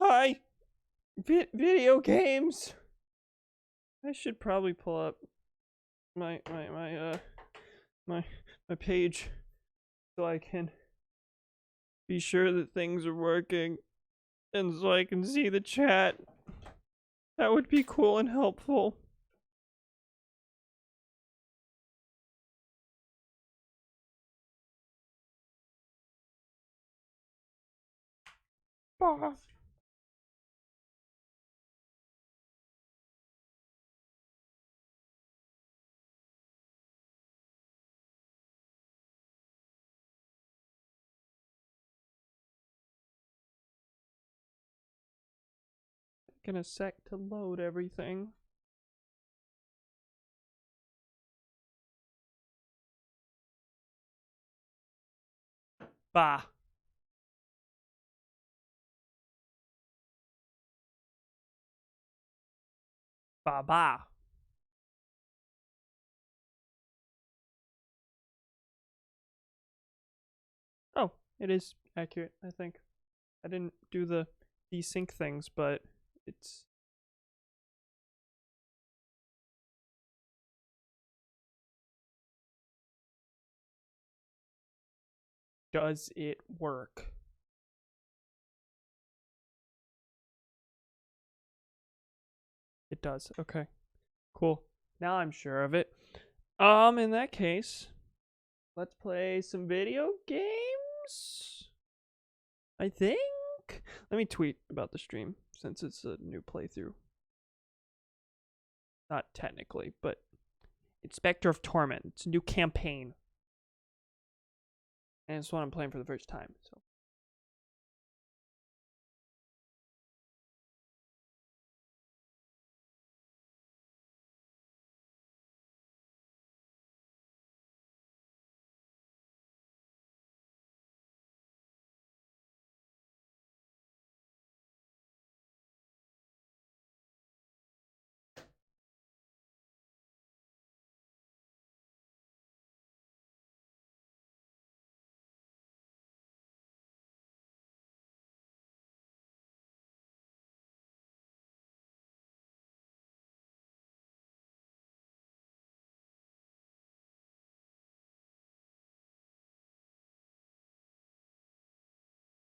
Hi. Video games. I should probably pull up my page so I can be sure that things are working and so I can see the chat. That would be cool and helpful. Bah. Taking a sec to load everything. Bah. Bah bah. Oh, it is accurate, I think. I didn't do the desync things, but it's... Does it work? It does. Okay. Cool. Now I'm sure of it. In that case, let's play some video games. I think. Let me tweet about the stream since it's a new playthrough. Not technically, but it's Specter of Torment. It's a new campaign. And it's what I'm playing for the first time, so.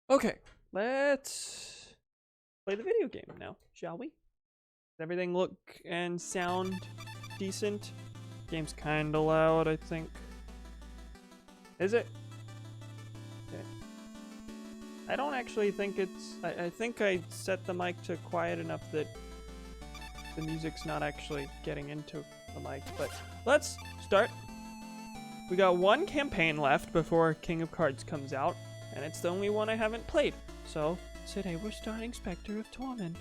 Okay, let's play the video game now, shall we? Does everything look and sound decent? Game's kinda loud, I think. Is it? Okay. I don't actually think it's... I think I set the mic to quiet enough that the music's not actually getting into the mic, but let's start. We got one campaign left before King of Cards comes out, and it's the only one I haven't played. So, today we're starting Specter of Torment.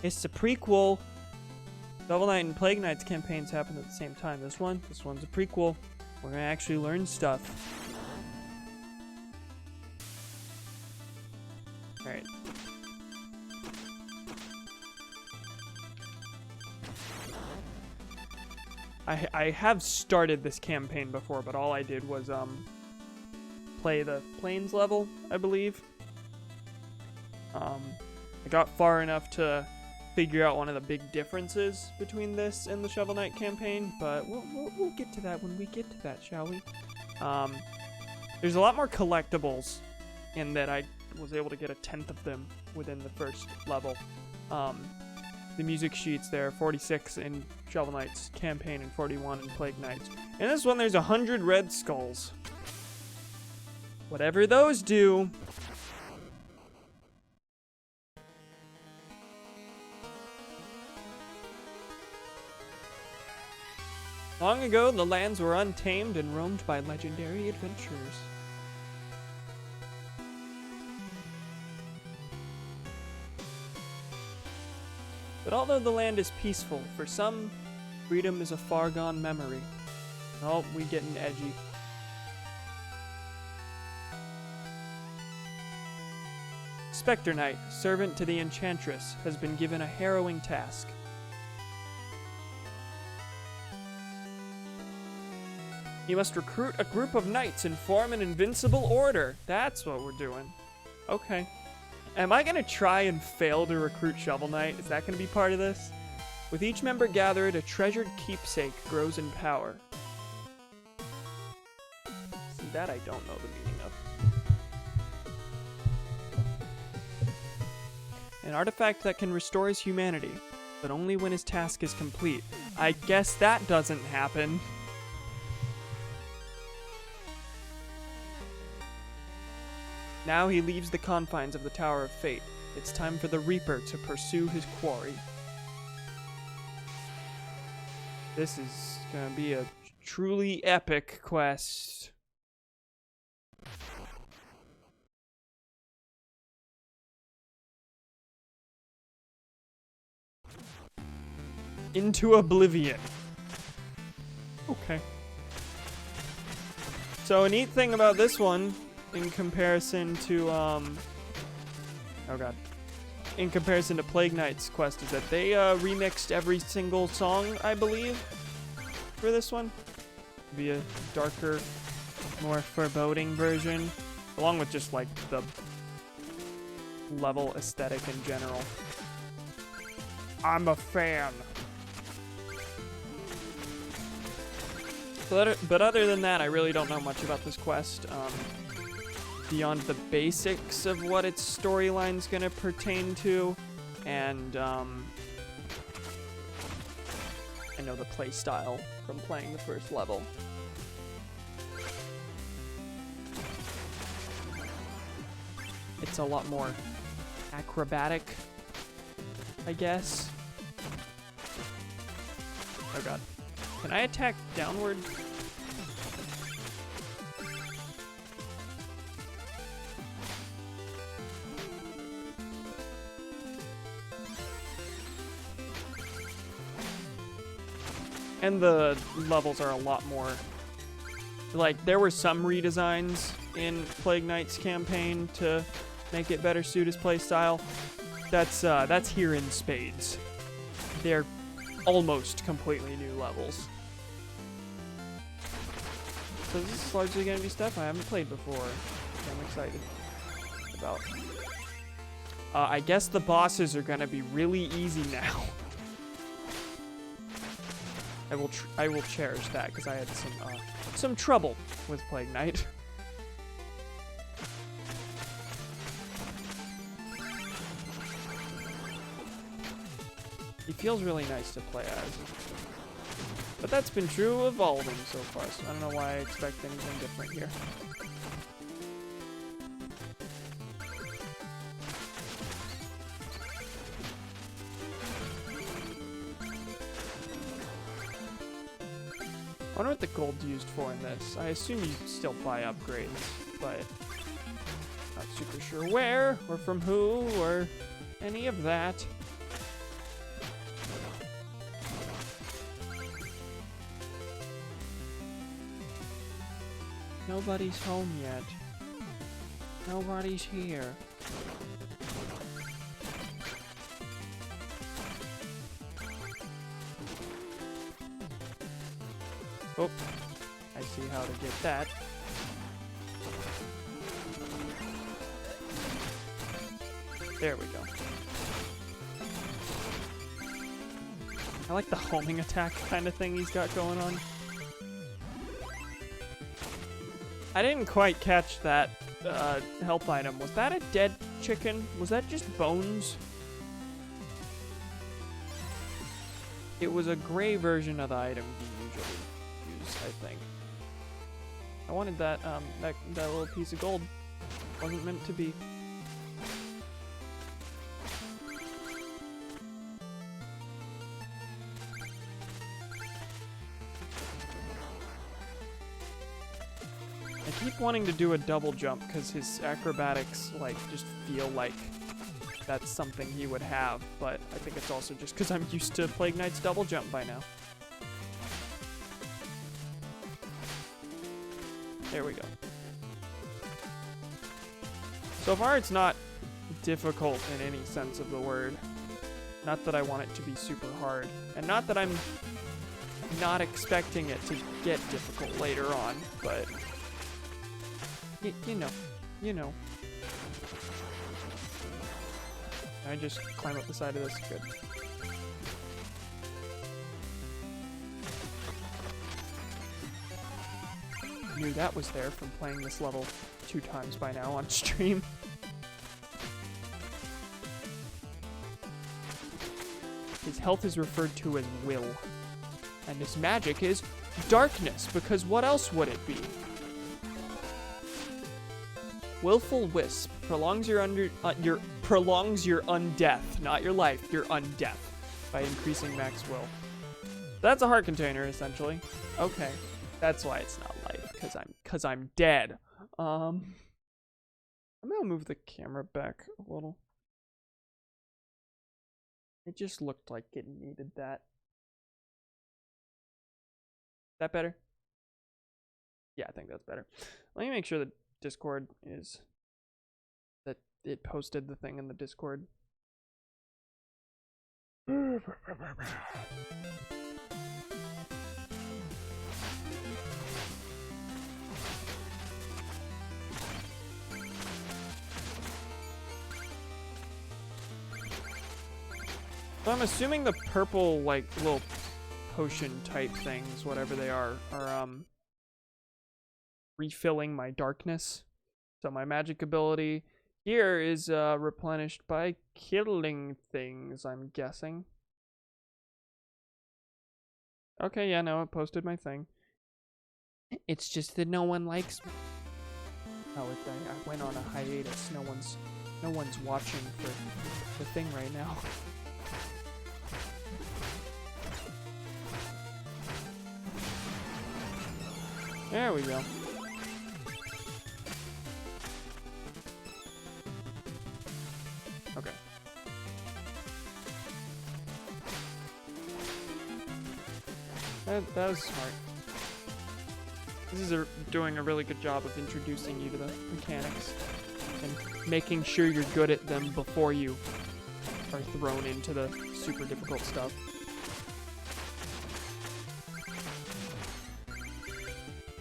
It's the prequel. Shovel Knight and Plague Knight's campaigns happened at the same time. This one's a prequel. We're gonna actually learn stuff. Alright. I have started this campaign before, but all I did was play the Plains level, I believe. I got far enough to figure out one of the big differences between this and the Shovel Knight campaign, but we'll get to that when we get to that, shall we? There's a lot more collectibles in that I was able to get 1/10 of them within the first level. The music sheets there, 46 in Shovel Knight's campaign and 41 in Plague Knight's. In this one, there's 100 red skulls. Whatever those do. Long ago, the lands were untamed and roamed by legendary adventurers. But although the land is peaceful, for some, freedom is a far-gone memory. Oh, we getting edgy. Specter Knight, servant to the Enchantress, has been given a harrowing task. You must recruit a group of knights and form an invincible order. That's what we're doing. Okay. Am I gonna try and fail to recruit Shovel Knight? Is that gonna be part of this? With each member gathered, a treasured keepsake grows in power. See, that I don't know the meaning of. An artifact that can restore his humanity, but only when his task is complete. I guess that doesn't happen. Now he leaves the confines of the Tower of Fate. It's time for the Reaper to pursue his quarry. This is gonna be a truly epic quest. Into oblivion. Okay. So a neat thing about this one, in comparison to oh god, in comparison to Plague Knight's quest, is that they remixed every single song, I believe, for this one. Be a darker, more foreboding version, along with just like the level aesthetic in general. I'm a fan. But other than that, I really don't know much about this quest, beyond the basics of what its storyline's gonna pertain to, and I know the play style from playing the first level. It's a lot more acrobatic, I guess. Oh god. Can I attack downward? And the levels are a lot more... Like, there were some redesigns in Plague Knight's campaign to make it better suit his playstyle. That's here in spades. They're almost completely new levels. So this is largely going to be stuff I haven't played before. I'm excited about. I guess the bosses are going to be really easy now. I will cherish that because I had some trouble with Plague Knight. He feels really nice to play as. But that's been true of all of them so far, so I don't know why I expect anything different here. I wonder what the gold's used for in this. I assume you still buy upgrades, but not super sure where, or from who, or any of that. Nobody's home yet. Nobody's here. Oh, I see how to get that. There we go. I like the homing attack kind of thing he's got going on. I didn't quite catch that help item. Was that a dead chicken? Was that just bones? It was a gray version of the item you usually use, I think. I wanted that that little piece of gold. Wasn't meant to be. I keep wanting to do a double jump because his acrobatics like just feel like that's something he would have, but I think it's also just because I'm used to Plague Knight's double jump by now. There we go. So far it's not difficult in any sense of the word. Not that I want it to be super hard, and not that I'm not expecting it to get difficult later on, but you know. I just climb up the side of this. Good. Knew that was there from playing this level 2 times by now on stream. His health is referred to as will. And his magic is darkness, because what else would it be? Willful Wisp prolongs your undeath, not your life, your undeath, by increasing max will. That's a heart container, essentially. Okay, that's why it's not life, cause I'm dead. I'm gonna move the camera back a little. It just looked like it needed that. That better? Yeah, I think that's better. Let me make sure that Discord is, that it posted the thing in the Discord. So I'm assuming the purple, like, little potion type things, whatever they are refilling my darkness. So my magic ability here is replenished by killing things, I'm guessing. Okay, yeah, no, it posted my thing. It's just that no one likes me. Oh, I went on a hiatus. No one's watching for the thing right now. There we go. Okay. That was smart. This is doing a really good job of introducing you to the mechanics and making sure you're good at them before you are thrown into the super difficult stuff.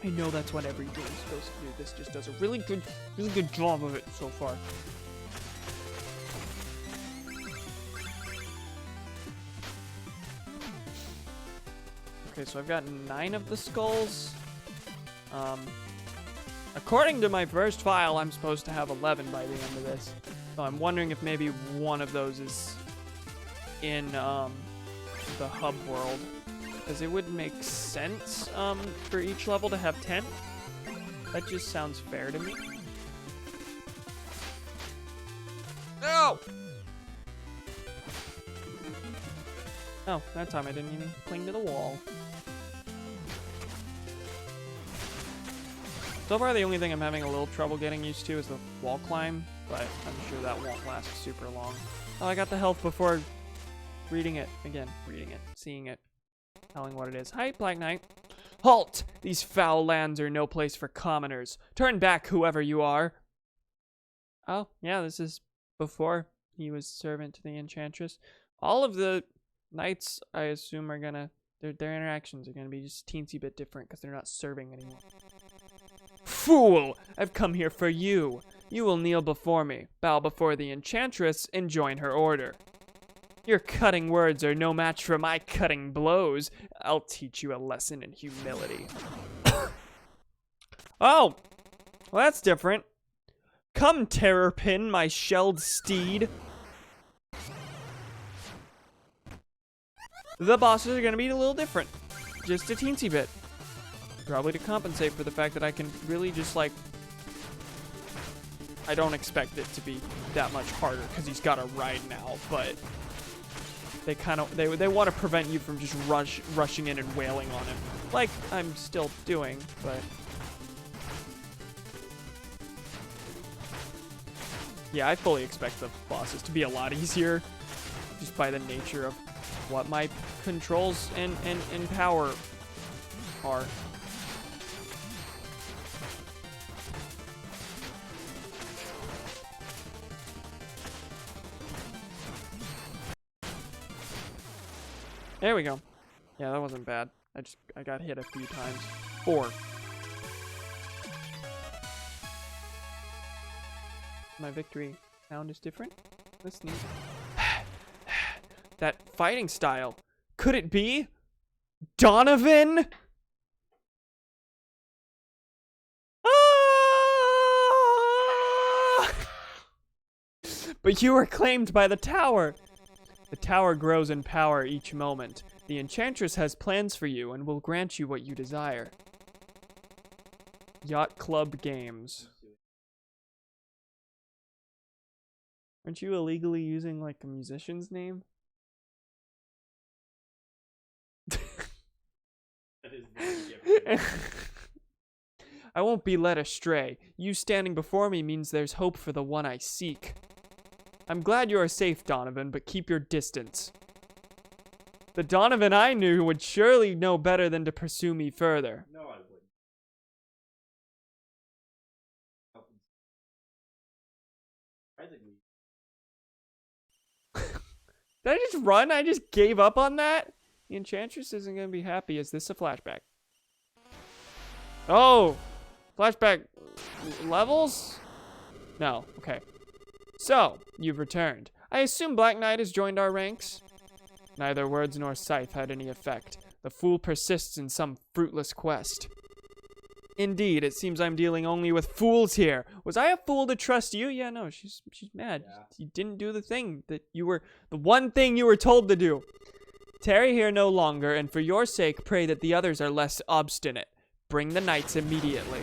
I know that's what every game's supposed to do. This just does a really good job of it so far. Okay, so I've got 9 of the skulls. According to my first file, I'm supposed to have 11 by the end of this. So I'm wondering if maybe one of those is in the hub world. Because it would make sense for each level to have 10. That just sounds fair to me. No! Oh, that time I didn't even cling to the wall. So far, the only thing I'm having a little trouble getting used to is the wall climb, but I'm sure that won't last super long. Oh, I got the health before reading it. Again, reading it, seeing it. Telling what it is. Hi, Black Knight. Halt! These foul lands are no place for commoners. Turn back, whoever you are. Oh, yeah, this is before he was servant to the Enchantress. All of the knights, I assume, are gonna... Their interactions are gonna be just teensy bit different because they're not serving anymore. Fool! I've come here for you. You will kneel before me, bow before the Enchantress, and join her order. Your cutting words are no match for my cutting blows. I'll teach you a lesson in humility. Oh! Well, that's different. Come, Terrorpin, my shelled steed. The bosses are gonna be a little different. Just a teensy bit. Probably to compensate for the fact that I can really just, like... I don't expect it to be that much harder, because he's got a ride now, but... They kind of, they want to prevent you from just rushing in and wailing on him. Like I'm still doing, but... Yeah, I fully expect the bosses to be a lot easier. Just by the nature of what my controls and power are. There we go. Yeah, that wasn't bad. I got hit a few times. 4. My victory sound is different. That's neat. That fighting style. Could it be Donovan? Ah! But you were claimed by the tower. The tower grows in power each moment. The Enchantress has plans for you and will grant you what you desire. Yacht Club Games. Aren't you illegally using, like, a musician's name? That is the I won't be led astray. You standing before me means there's hope for the one I seek. I'm glad you are safe, Donovan, but keep your distance. The Donovan I knew would surely know better than to pursue me further. No, I wouldn't. Did I just run? I just gave up on that? The Enchantress isn't going to be happy. Is this a flashback? Oh! Flashback levels? No. Okay. So, you've returned. I assume Black Knight has joined our ranks? Neither words nor scythe had any effect. The fool persists in some fruitless quest. Indeed, it seems I'm dealing only with fools here. Was I a fool to trust you? Yeah, no, she's mad. Yeah. You didn't do the thing that you were, the one thing you were told to do. Tarry here no longer, and for your sake, pray that the others are less obstinate. Bring the knights immediately.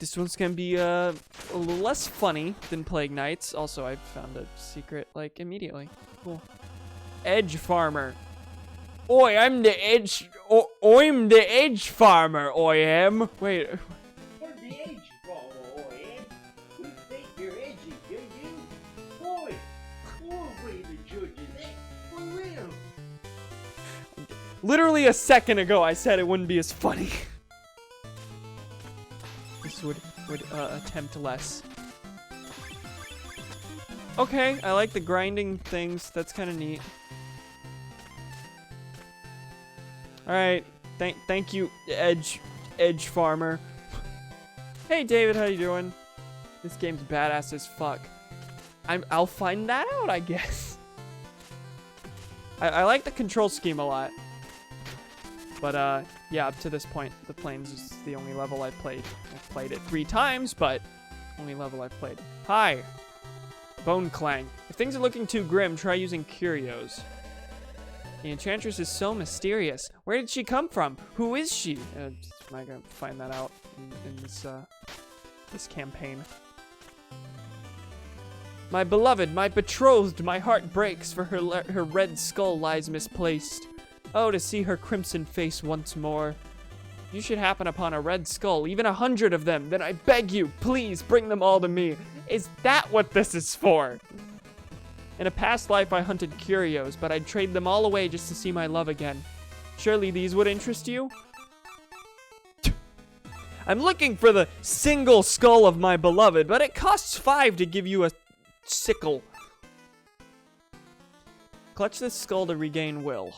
This one's gonna be a little less funny than Plague Knights. Also, I found a secret, like, immediately. Cool. Edge Farmer. Oi, I'm the edge. I'm the edge farmer. I am. Wait. You're the edge farmer, I am. You think you're edgy, do you? Boy, way the judges act for real. Literally a second ago, I said it wouldn't be as funny. This would attempt less. Okay, I like the grinding things. That's kind of neat. All right, thank you, Edge Farmer. Hey, David, how you doing? This game's badass as fuck. I'll find that out, I guess. I like the control scheme a lot. But yeah, up to this point, the Plains is the only level I've played. I've played it 3 times, but only level I've played. Hi. Bone Clang. If things are looking too grim, try using curios. The Enchantress is so mysterious. Where did she come from? Who is she? I'm not gonna find that out in this campaign. My beloved, my betrothed, my heart breaks, for her red skull lies misplaced. Oh, to see her crimson face once more. You should happen upon a red skull, even 100 of them, then I beg you, please bring them all to me. Is that what this is for? In a past life, I hunted curios, but I'd trade them all away just to see my love again. Surely these would interest you? I'm looking for the single skull of my beloved, but it costs 5 to give you a sickle. Clutch this skull to regain will.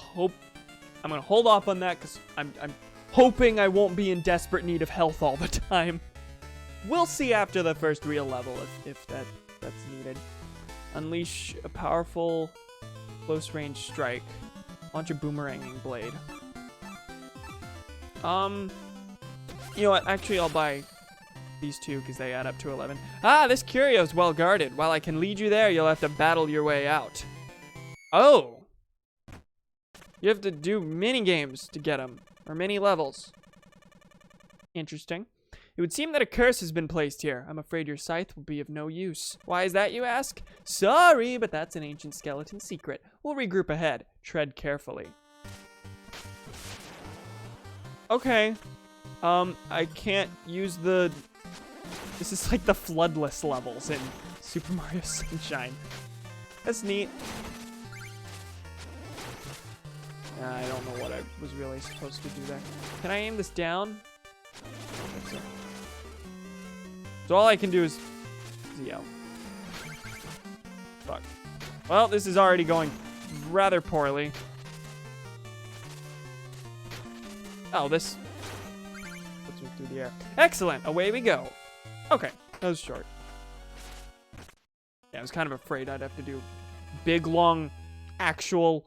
I'm gonna hold off on that because I'm hoping I won't be in desperate need of health all the time. We'll see after the first real level if that's needed. Unleash a powerful close range strike. Launch a boomeranging blade. You know what? Actually, I'll buy these 2 because they add up to 11. Ah, this curio's well guarded. While I can lead you there, you'll have to battle your way out. Oh! You have to do mini games to get them, or mini levels. Interesting. It would seem that a curse has been placed here. I'm afraid your scythe will be of no use. Why is that, you ask? Sorry, but that's an ancient skeleton secret. We'll regroup ahead. Tread carefully. Okay. I can't use the... This is like the floodless levels in Super Mario Sunshine. That's neat. I don't know what I was really supposed to do there. Can I aim this down? I think so. So all I can do is yell. Fuck. Well, this is already going rather poorly. Oh, this puts me through the air. Excellent. Away we go. Okay, that was short. Yeah, I was kind of afraid I'd have to do big, long, actual,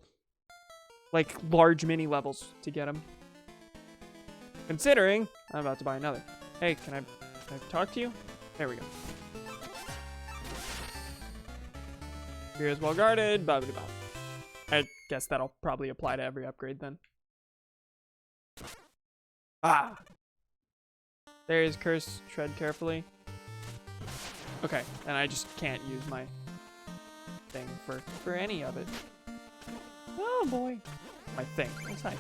like, large mini levels to get them. Considering I'm about to buy another. Hey, can I talk to you? There we go. Here's well guarded. Blah, blah, blah. I guess that'll probably apply to every upgrade then. Ah! There is curse. Tread carefully. Okay, and I just can't use my thing for any of it. Oh boy. My thing. What's that?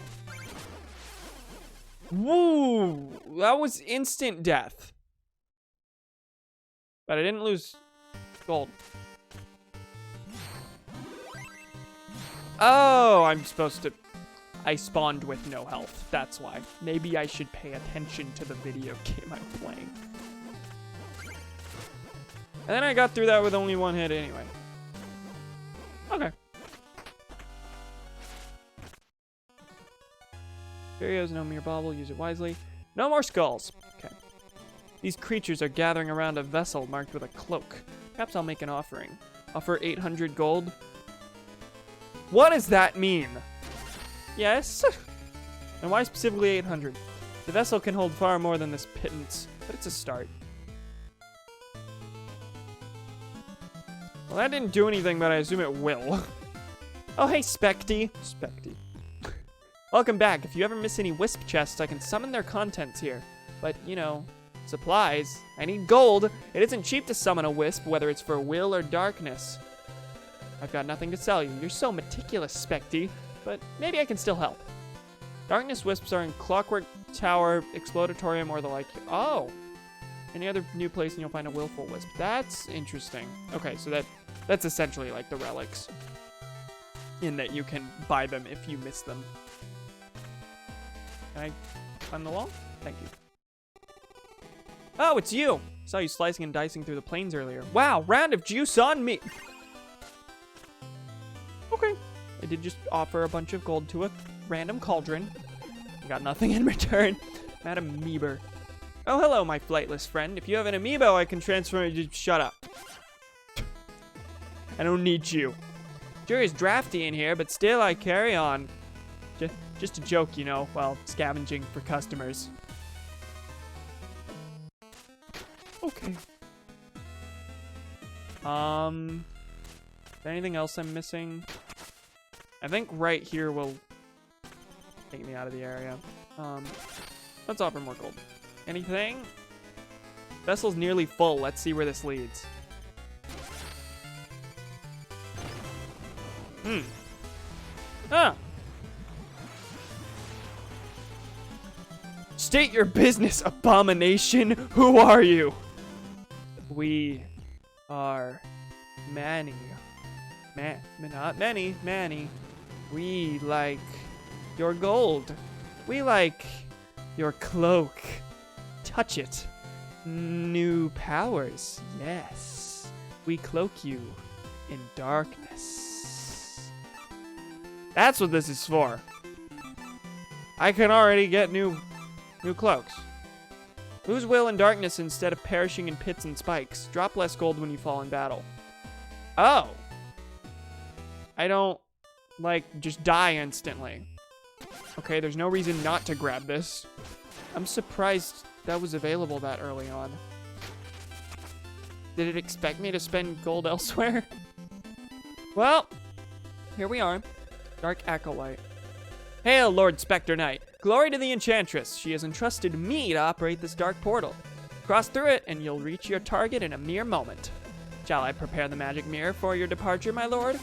Woo! That was instant death. But I didn't lose gold. Oh, I'm supposed to... I spawned with no health. That's why. Maybe I should pay attention to the video game I'm playing. And then I got through that with only one hit anyway. Okay. Barrios, no mere bauble. Use it wisely. No more skulls. Okay. These creatures are gathering around a vessel marked with a cloak. Perhaps I'll make an offering. Offer 800 gold. What does that mean? Yes? And why specifically 800? The vessel can hold far more than this pittance, but it's a start. Well, that didn't do anything, but I assume it will. Oh, hey, Specty. Specty. Welcome back. If you ever miss any wisp chests, I can summon their contents here. But, you know, supplies. I need gold. It isn't cheap to summon a wisp, whether it's for will or darkness. I've got nothing to sell you. You're so meticulous, Specty. But maybe I can still help. Darkness wisps are in Clockwork Tower, Explodatorium, or the like. Oh. Any other new place and you'll find a willful wisp. That's interesting. Okay, so that's essentially like the relics. In that you can buy them if you miss them. Can I climb the wall? Thank you. Oh, it's you! Saw you slicing and dicing through the plains earlier. Wow, round of juice on me! Okay. I did just offer a bunch of gold to a random cauldron. I got nothing in return. Madam Meeber. Oh, hello, my flightless friend. If you have an amiibo, I can transfer... Shut up. I don't need you. Sure is drafty in here, but still I carry on. Just a joke, you know, while scavenging for customers. Okay. Is there anything else I'm missing? I think right here will take me out of the area. Let's offer more gold. Anything? Vessel's nearly full. Let's see where this leads. Ah! State your business, abomination! Who are you? We are Manny. Not many, Manny. We like your gold. We like your cloak. Touch it. New powers, yes. We cloak you in darkness. That's what this is for. I can already get new cloaks. Lose will in darkness instead of perishing in pits and spikes. Drop less gold when you fall in battle. Oh. I don't, like, just die instantly. Okay, there's no reason not to grab this. I'm surprised that was available that early on. Did it expect me to spend gold elsewhere? Well, here we are. Dark Acolyte. Hail, Lord Specter Knight. Glory to the Enchantress. She has entrusted me to operate this dark portal. Cross through it, and you'll reach your target in a mere moment. Shall I prepare the magic mirror for your departure, my lord?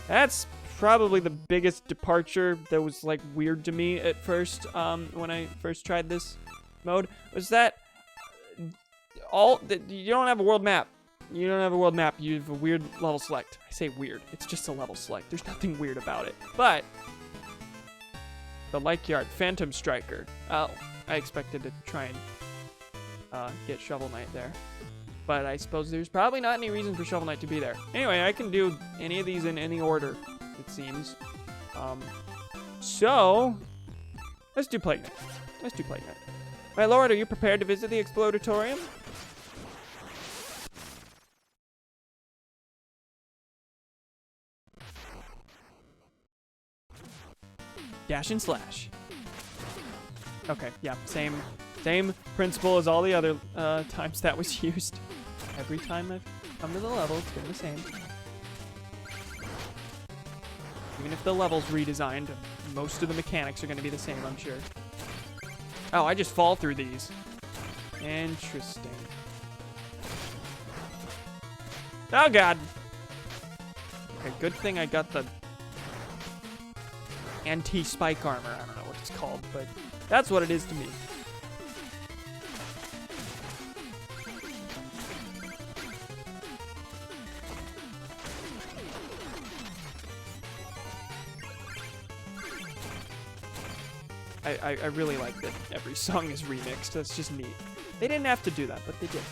That's probably the biggest departure that was, like, weird to me at first, when I first tried this mode, was that you don't have a world map. You don't have a world map. You have a weird level select. I say weird. It's just a level select. There's nothing weird about it. But the Lykyard Phantom Striker. Oh, I expected to try and get Shovel Knight there. But I suppose there's probably not any reason for Shovel Knight to be there. Anyway, I can do any of these in any order, it seems. So, let's do Plague Knight. Let's do Plague Knight. My lord, are you prepared to visit the Explodatorium? Dash and slash. Okay, yeah, same principle as all the other times that was used. Every time I've come to the level, it's been the same. Even if the level's redesigned, most of the mechanics are going to be the same, I'm sure. Oh, I just fall through these. Interesting. Oh, God. Okay, good thing I got the anti-spike armor. I don't know what it's called, but that's what it is to me. I really like that every song is remixed. That's just neat. They didn't have to do that, but they did.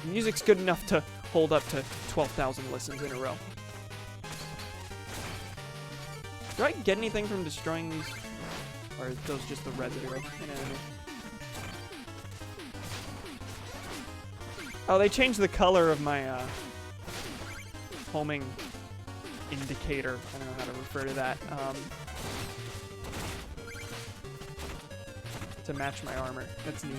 The music's good enough to hold up to 12,000 listens in a row. Do I get anything from destroying these? Or are those just the residue of an enemy? Oh, they changed the color of my homing indicator. I don't know how to refer to that. To match my armor. That's neat.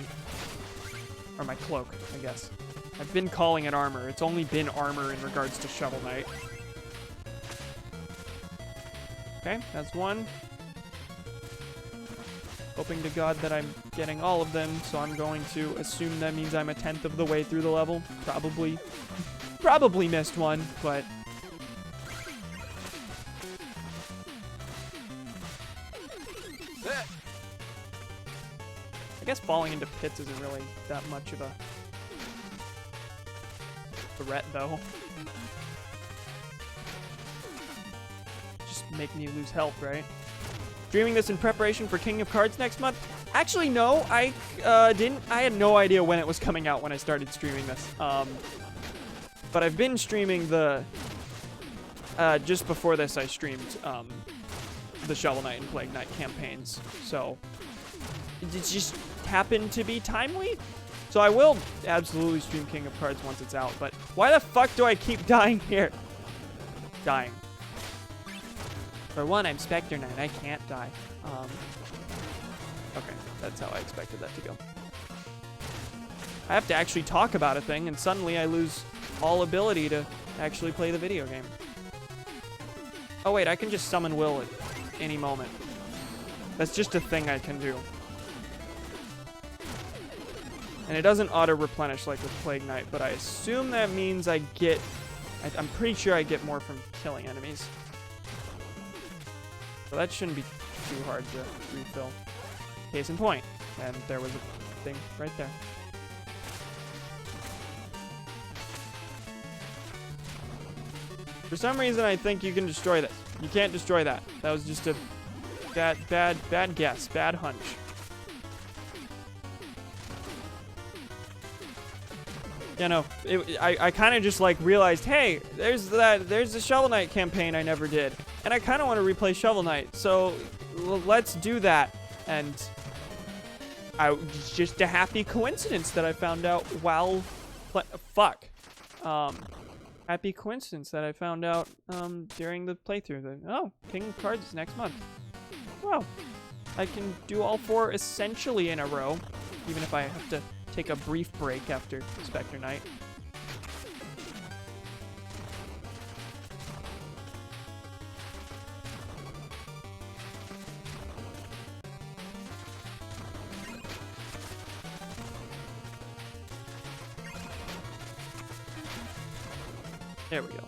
Or my cloak, I guess. I've been calling it armor. It's only been armor in regards to Shovel Knight. Okay, that's one. Hoping to God that I'm getting all of them, so I'm going to assume that means I'm a 10th of the way through the level. Probably missed one, but... I guess falling into pits isn't really that much of a threat, though. Just make me lose health, right? Streaming this in preparation for King of Cards next month? Actually, no, I didn't. I had no idea when it was coming out when I started streaming this. But I've been streaming the... just before this, I streamed the Shovel Knight and Plague Knight campaigns, so... It just happened to be timely. So I will absolutely stream King of Cards once it's out, but why the fuck do I keep dying here? Dying. For one, I'm Specter Knight. I can't die. Okay, that's how I expected that to go. I have to actually talk about a thing, and suddenly I lose all ability to actually play the video game. Oh wait, I can just summon Will at any moment. That's just a thing I can do. And it doesn't auto-replenish like with Plague Knight, but I assume that means I get... I'm pretty sure I get more from killing enemies. So that shouldn't be too hard to refill. Case in point. And there was a thing right there. For some reason, I think you can destroy this. You can't destroy that. That was just a bad guess. Bad hunch. You know, I kind of just like realized, hey, there's the Shovel Knight campaign I never did, and I kind of want to replay Shovel Knight, so let's do that. And it's just a happy coincidence that I found out while happy coincidence that I found out during the playthrough that, oh, King of Cards is next month. Well, I can do all 4 essentially in a row, even if I have to take a brief break after Specter Knight. There we go.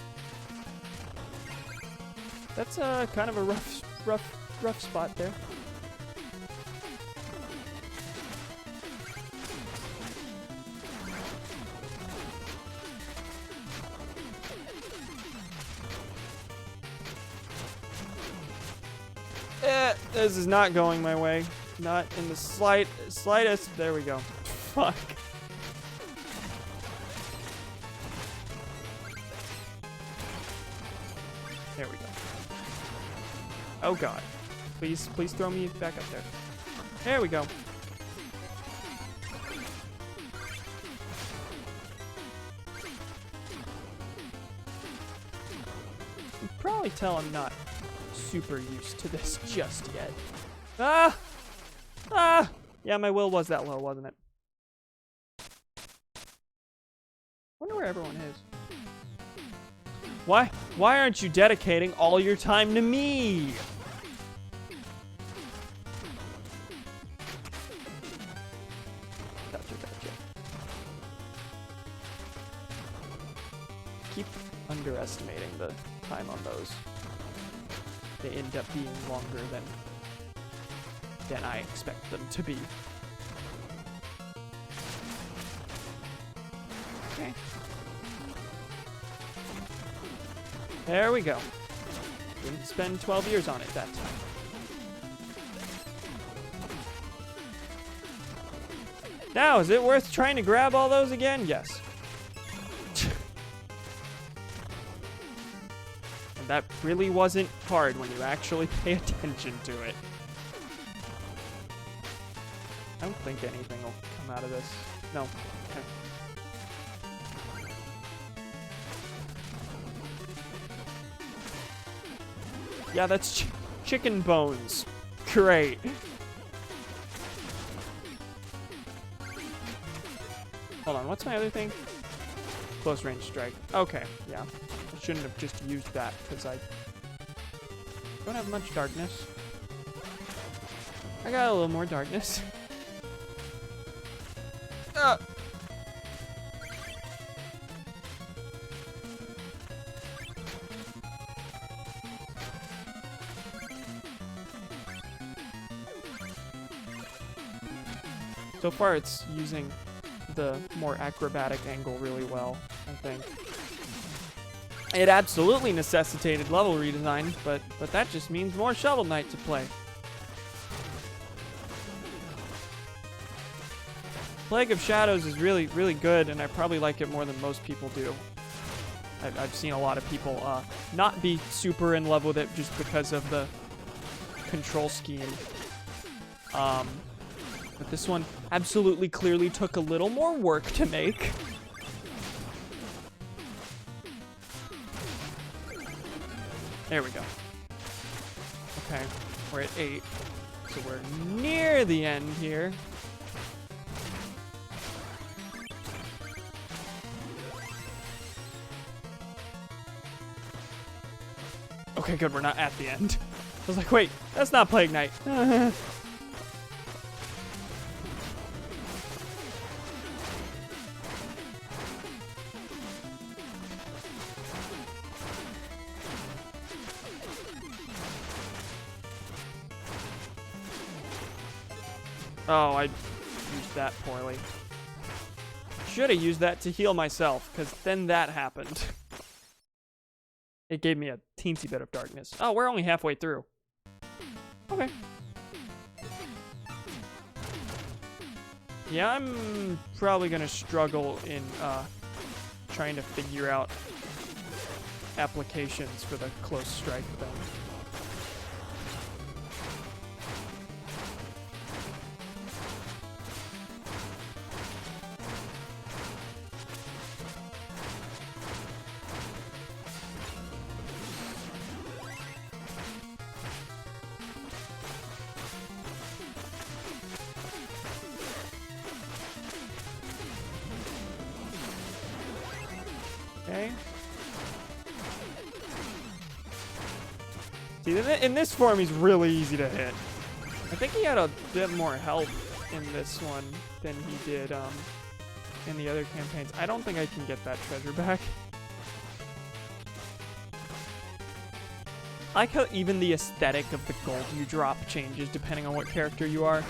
That's kind of a rough spot there. This is not going my way. Not in the slightest. There we go. Fuck. There we go. Oh god. Please throw me back up there. There we go. You can probably tell I'm not super used to this just yet. Ah! Ah! Yeah, my will was that low, wasn't it? Wonder where everyone is. Why aren't you dedicating all your time to me? Gotcha. Keep underestimating the time on those. They end up being longer than I expect them to be. Okay. There we go. Didn't spend 12 years on it that time. Now, is it worth trying to grab all those again? Yes. And that really wasn't hard when you actually pay attention to it. I don't think anything will come out of this. No. Okay. Yeah, that's chicken bones. Great. Hold on, what's my other thing? Close range strike. Okay, yeah. I shouldn't have just used that because I don't have much darkness. I got a little more darkness. So far, it's using the more acrobatic angle really well, I think. It absolutely necessitated level redesign, but that just means more Shovel Knight to play. Plague of Shadows is really, really good, and I probably like it more than most people do. I've seen a lot of people not be super in love with it just because of the control scheme. But this one absolutely clearly took a little more work to make. There we go. Okay, we're at 8. So we're near the end here. Okay, good, we're not at the end. I was like, wait, that's not Plague Knight. Oh, I used that poorly. Should have used that to heal myself, because then that happened. It gave me a teensy bit of darkness. Oh, we're only halfway through. Okay. Yeah, I'm probably going to struggle in trying to figure out applications for the close strike thing. Okay. See, in this form, he's really easy to hit. I think he had a bit more help in this one than he did in the other campaigns. I don't think I can get that treasure back. I like how even the aesthetic of the gold you drop changes depending on what character you are.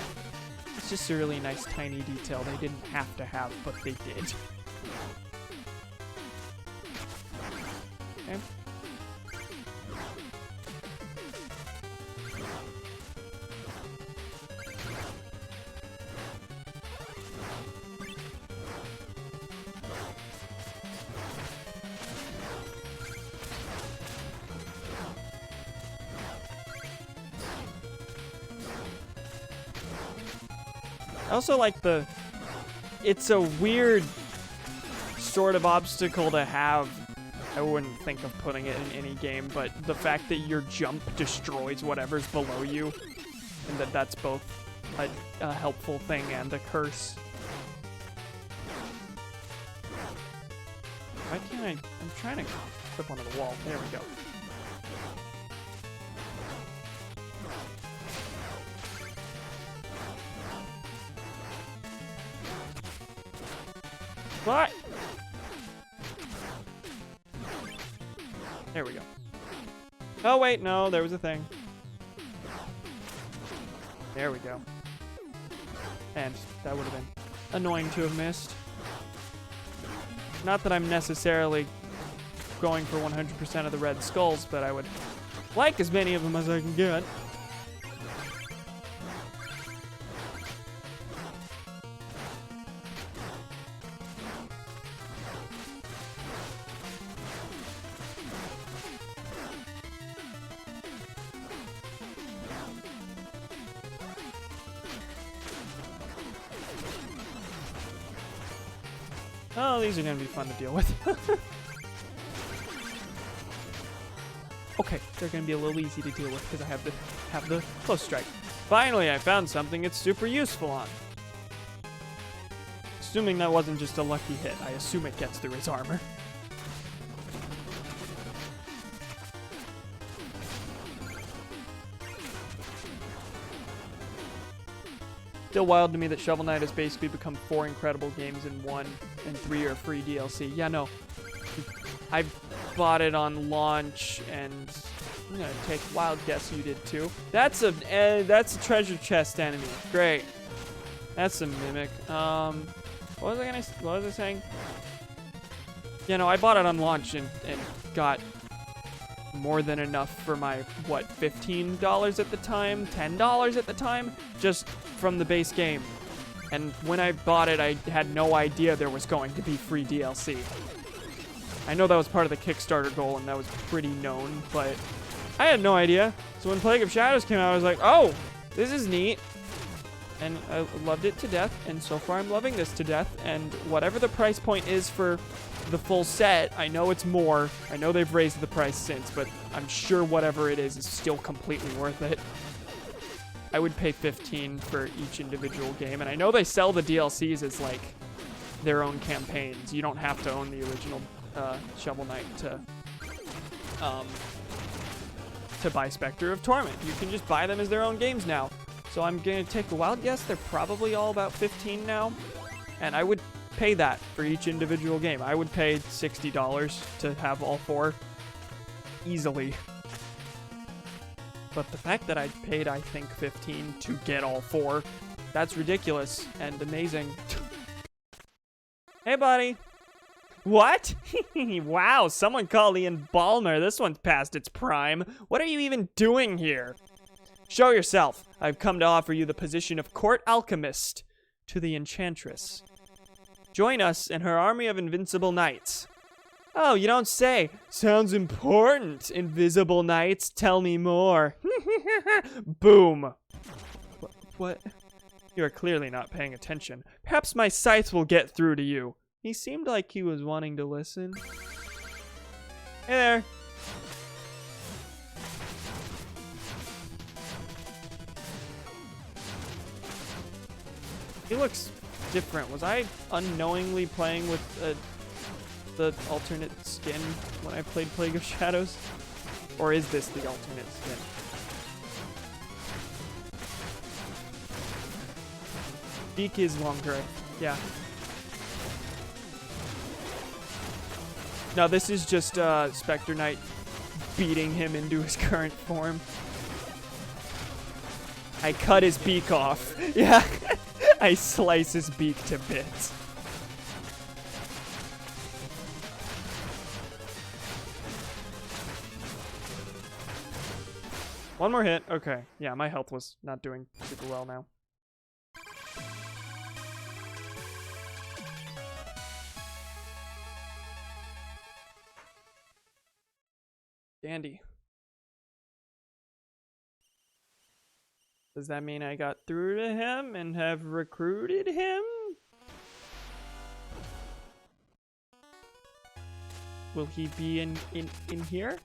It's just a really nice tiny detail they didn't have to have, but they did. Okay. I also like it's a weird sort of obstacle to have I wouldn't think of putting it in any game, but the fact that your jump destroys whatever's below you, and that's both a helpful thing and a curse. Why can't I? I'm trying to clip onto the wall. There we go. What? There we go. Oh, wait, no, there was a thing. There we go. And that would have been annoying to have missed. Not that I'm necessarily going for 100% of the red skulls, but I would like as many of them as I can get. Oh, these are gonna be fun to deal with. Okay, they're gonna be a little easy to deal with because I have the close strike. Finally, I found something it's super useful on. Assuming that wasn't just a lucky hit, I assume it gets through his armor. Still wild to me that Shovel Knight has basically become 4 incredible games in one, and 3 are free DLC. Yeah, no. I bought it on launch, and I'm gonna take a wild guess you did too. That's a treasure chest enemy. Great. That's a mimic. What was I saying? Yeah, no, I bought it on launch and got more than enough for my, what, $15 at the time? $10 at the time? Just from the base game. And when I bought it, I had no idea there was going to be free DLC. I know that was part of the Kickstarter goal, and that was pretty known, but I had no idea. So when Plague of Shadows came out, I was like, oh, this is neat. And I loved it to death, and so far I'm loving this to death. And whatever the price point is for the full set, I know it's more. I know they've raised the price since, but I'm sure whatever it is still completely worth it. I would pay $15 for each individual game, and I know they sell the DLCs as like their own campaigns. You don't have to own the original Shovel Knight to buy Specter of Torment. You can just buy them as their own games now. So I'm gonna take a wild guess. They're probably all about $15 now, and I would pay that for each individual game. I would pay $60 to have all 4 easily. But the fact that I paid, I think, $15 to get all 4, that's ridiculous and amazing. Hey, buddy. What? Wow, someone call the Embalmer. This one's past its prime. What are you even doing here? Show yourself. I've come to offer you the position of court alchemist to the Enchantress. Join us in her army of invincible knights. Oh, you don't say. Sounds important. Invisible knights, tell me more. Boom. What? You are clearly not paying attention. Perhaps my scythe will get through to you. He seemed like he was wanting to listen. Hey there. He looks different. Was I unknowingly playing with the alternate skin when I played Plague of Shadows? Or is this the alternate skin? Beak is longer. Yeah. No, this is just Specter Knight beating him into his current form. I cut his beak off. Yeah. I slice his beak to bits. One more hit. Okay. Yeah, my health was not doing super well now. Dandy. Does that mean I got through to him and have recruited him? Will he be in here?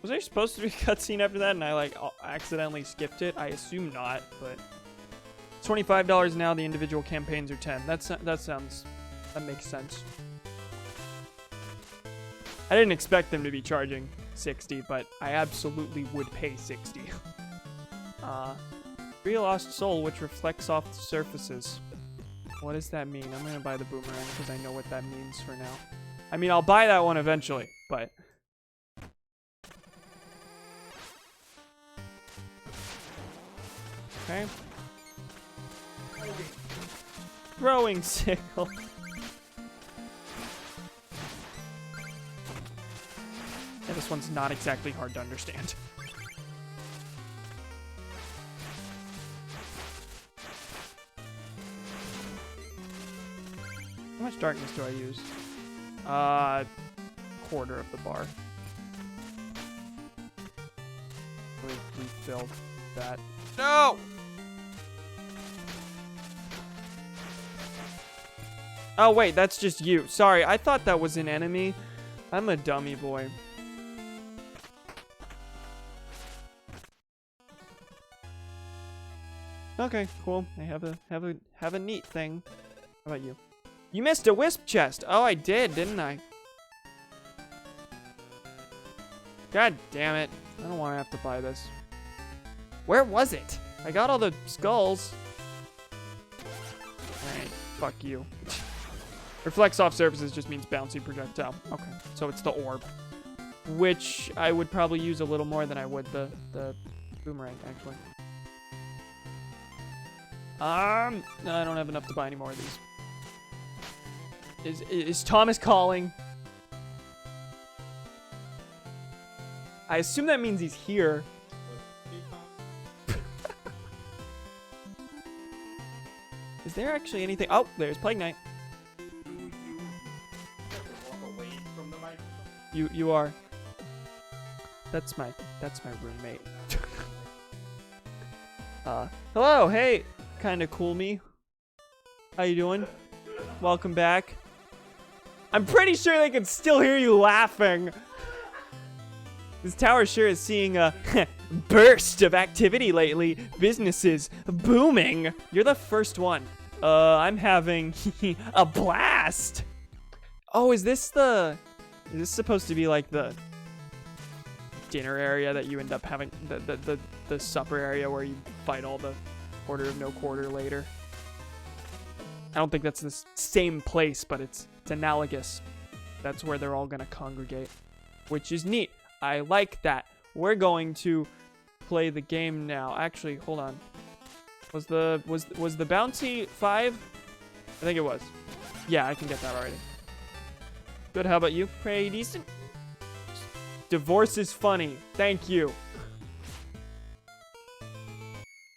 Was there supposed to be a cutscene after that and I like accidentally skipped it? I assume not, but $25 now. The individual campaigns are 10. That makes sense. I didn't expect them to be charging 60, but I absolutely would pay 60. Free lost soul, which reflects off the surfaces. What does that mean? I'm gonna buy the boomerang because I know what that means for now. I mean, I'll buy that one eventually, but... Okay. Throwing sickle. Yeah, this one's not exactly hard to understand. How much darkness do I use? Quarter of the bar. We filled that. No! Oh, wait, that's just you. Sorry, I thought that was an enemy. I'm a dummy boy. Okay, cool. I have a neat thing. How about you? You missed a wisp chest. Oh, I did, didn't I? God damn it. I don't want to have to buy this. Where was it? I got all the skulls. Alright, fuck you. Reflects off surfaces just means bouncy projectile. Okay, so it's the orb. Which I would probably use a little more than I would the boomerang, actually. No, I don't have enough to buy any more of these. Is Thomas calling? I assume that means he's here. Is there actually anything? Oh, there's Plague Knight. You are. That's my roommate. Hello, hey, kinda cool me. How you doing? Welcome back. I'm pretty sure they can still hear you laughing. This tower sure is seeing a burst of activity lately. Businesses booming. You're the first one. I'm having a blast. Oh, is this supposed to be like the dinner area that you end up having, the supper area where you fight all the Order of No Quarter later? I don't think that's the same place, but it's analogous. That's where they're all gonna congregate, which is neat. I like that. We're going to play the game now. Actually, hold on. Was the bouncy 5? I think it was. Yeah, I can get that already. Good. How about you? Pretty decent. Divorce is funny. Thank you.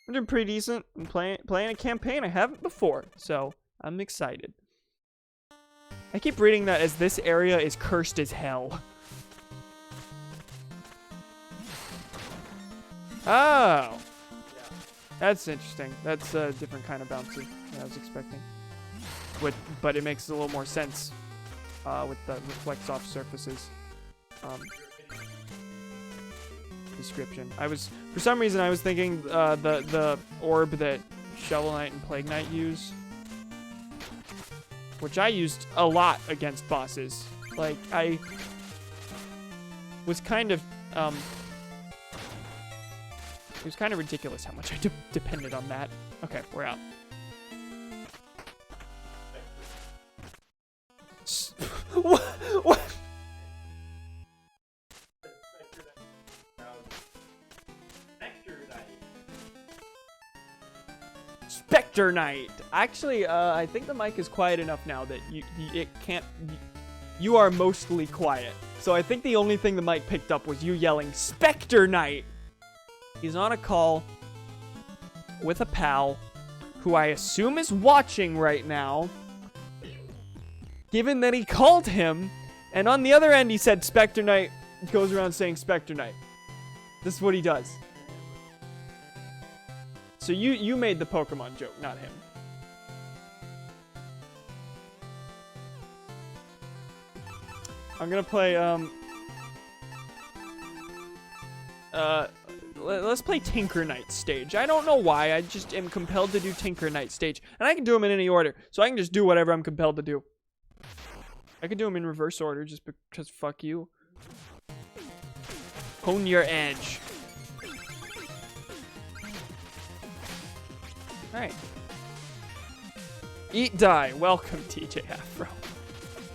I'm doing pretty decent. I'm playing a campaign I haven't before, so I'm excited. I keep reading that as this area is cursed as hell. Oh, that's interesting. That's a different kind of bouncy than I was expecting. But it makes a little more sense with the reflects off surfaces description. For some reason I was thinking the orb that Shovel Knight and Plague Knight use, which I used a lot against bosses. Like I was kind of it was kind of ridiculous how much I depended on that. Okay, we're out. What? Specter Knight. Actually, I think the mic is quiet enough now that you are mostly quiet. So I think the only thing the mic picked up was you yelling Specter Knight. He's on a call with a pal who I assume is watching right now, given that he called him, and on the other end he said Specter Knight, goes around saying Specter Knight. This is what he does. So you made the Pokemon joke, not him. I'm gonna play, let's play Tinker Knight stage. I don't know why, I just am compelled to do Tinker Knight stage. And I can do them in any order, so I can just do whatever I'm compelled to do. I can do them in reverse order just because fuck you. Hone your edge. Alright. Eat Die. Welcome, TJ Afro.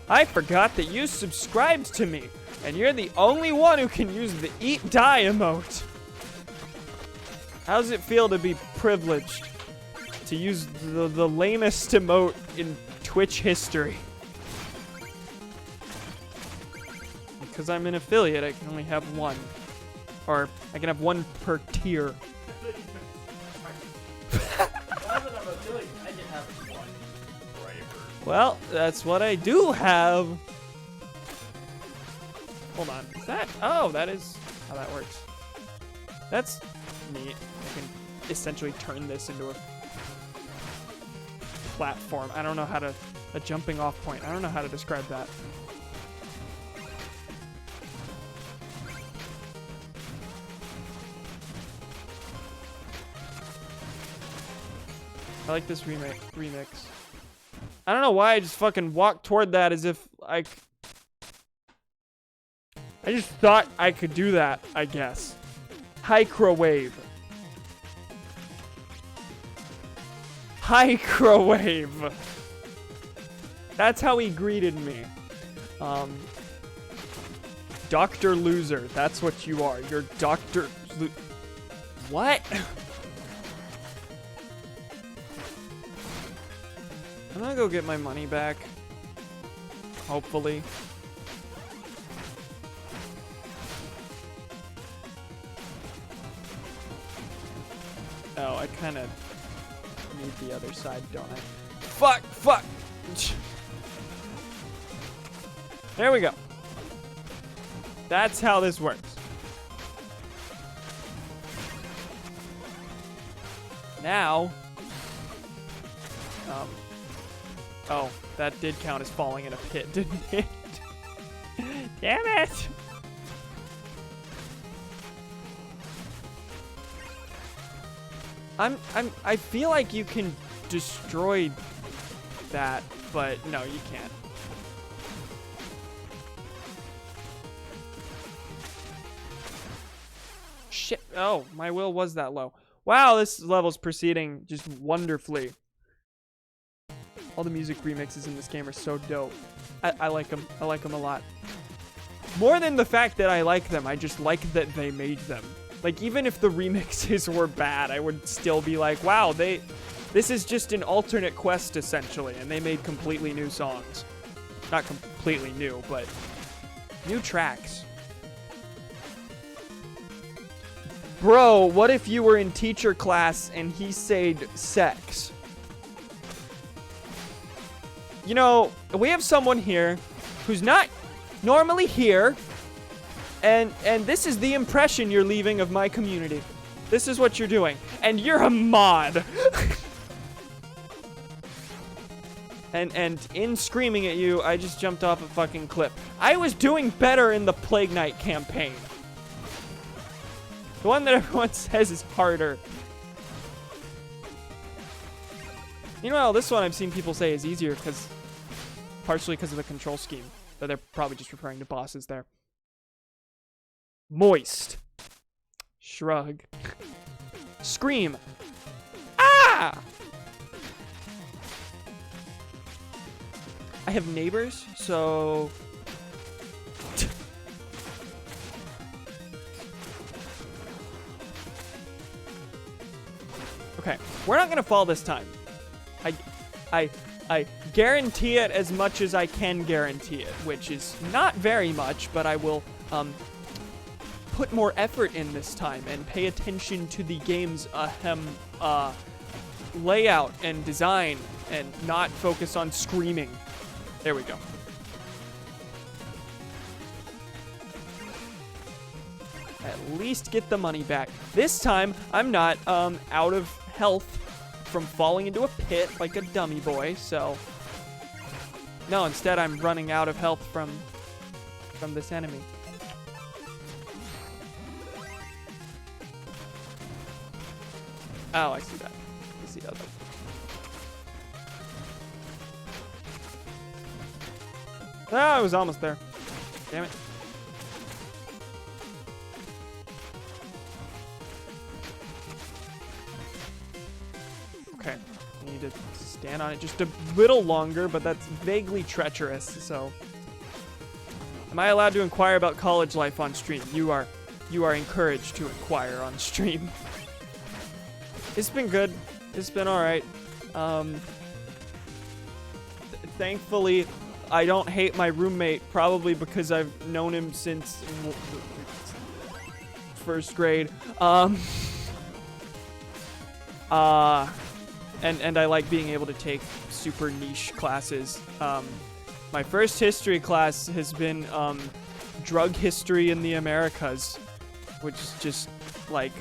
I forgot that you subscribed to me, and you're the only one who can use the Eat Die emote. How does it feel to be privileged to use the lamest emote in Twitch history? Because I'm an affiliate, I can only have one. Or, I can have one per tier. Well, that's what I do have. Hold on, is that? Oh, that is how that works. That's neat. I can essentially turn this into a platform. I don't know how to, a jumping off point. I don't know how to describe that. I like this remix. I don't know why I just fucking walked toward that as if I just thought I could do that, I guess. Microwave. Microwave. That's how he greeted me. Dr. Loser. That's what you are. You're Dr. What? I'm gonna go get my money back. Hopefully. Oh, I kind of need the other side, don't I? Fuck! Fuck! There we go. That's how this works. Now... Oh, that did count as falling in a pit, didn't it? Damn it! I feel like you can destroy that, but no, you can't. Shit. Oh, my will was that low. Wow, this level's proceeding just wonderfully. All the music remixes in this game are so dope. I like them. I like them a lot. More than the fact that I like them, I just like that they made them. Like, even if the remixes were bad, I would still be like, wow, this is just an alternate quest, essentially, and they made completely new songs. Not completely new, but new tracks. Bro, what if you were in teacher class and he said sex? You know, we have someone here who's not normally here, and this is the impression you're leaving of my community. This is what you're doing, and you're a mod. and in screaming at you, I just jumped off a fucking cliff. I was doing better in the Plague Knight campaign. The one that everyone says is harder. Meanwhile, this one I've seen people say is easier partially because of the control scheme. But they're probably just referring to bosses there. Moist. Shrug. Scream. Ah! I have neighbors, so... Okay, we're not gonna fall this time. I guarantee it as much as I can guarantee it, which is not very much, but I will put more effort in this time and pay attention to the game's layout and design and not focus on screaming. There we go. At least get the money back. This time, I'm not out of health from falling into a pit like a dummy boy, so... No, instead I'm running out of health from from this enemy. Oh, I see that. I see that. Ah, I was almost there. Damn it. Okay. I need to stand on it just a little longer, but that's vaguely treacherous, so. Am I allowed to inquire about college life on stream? You are encouraged to inquire on stream. It's been good. It's been alright. Thankfully, I don't hate my roommate, probably because I've known him since first grade. And I like being able to take super niche classes. My first history class has been drug history in the Americas, which is just like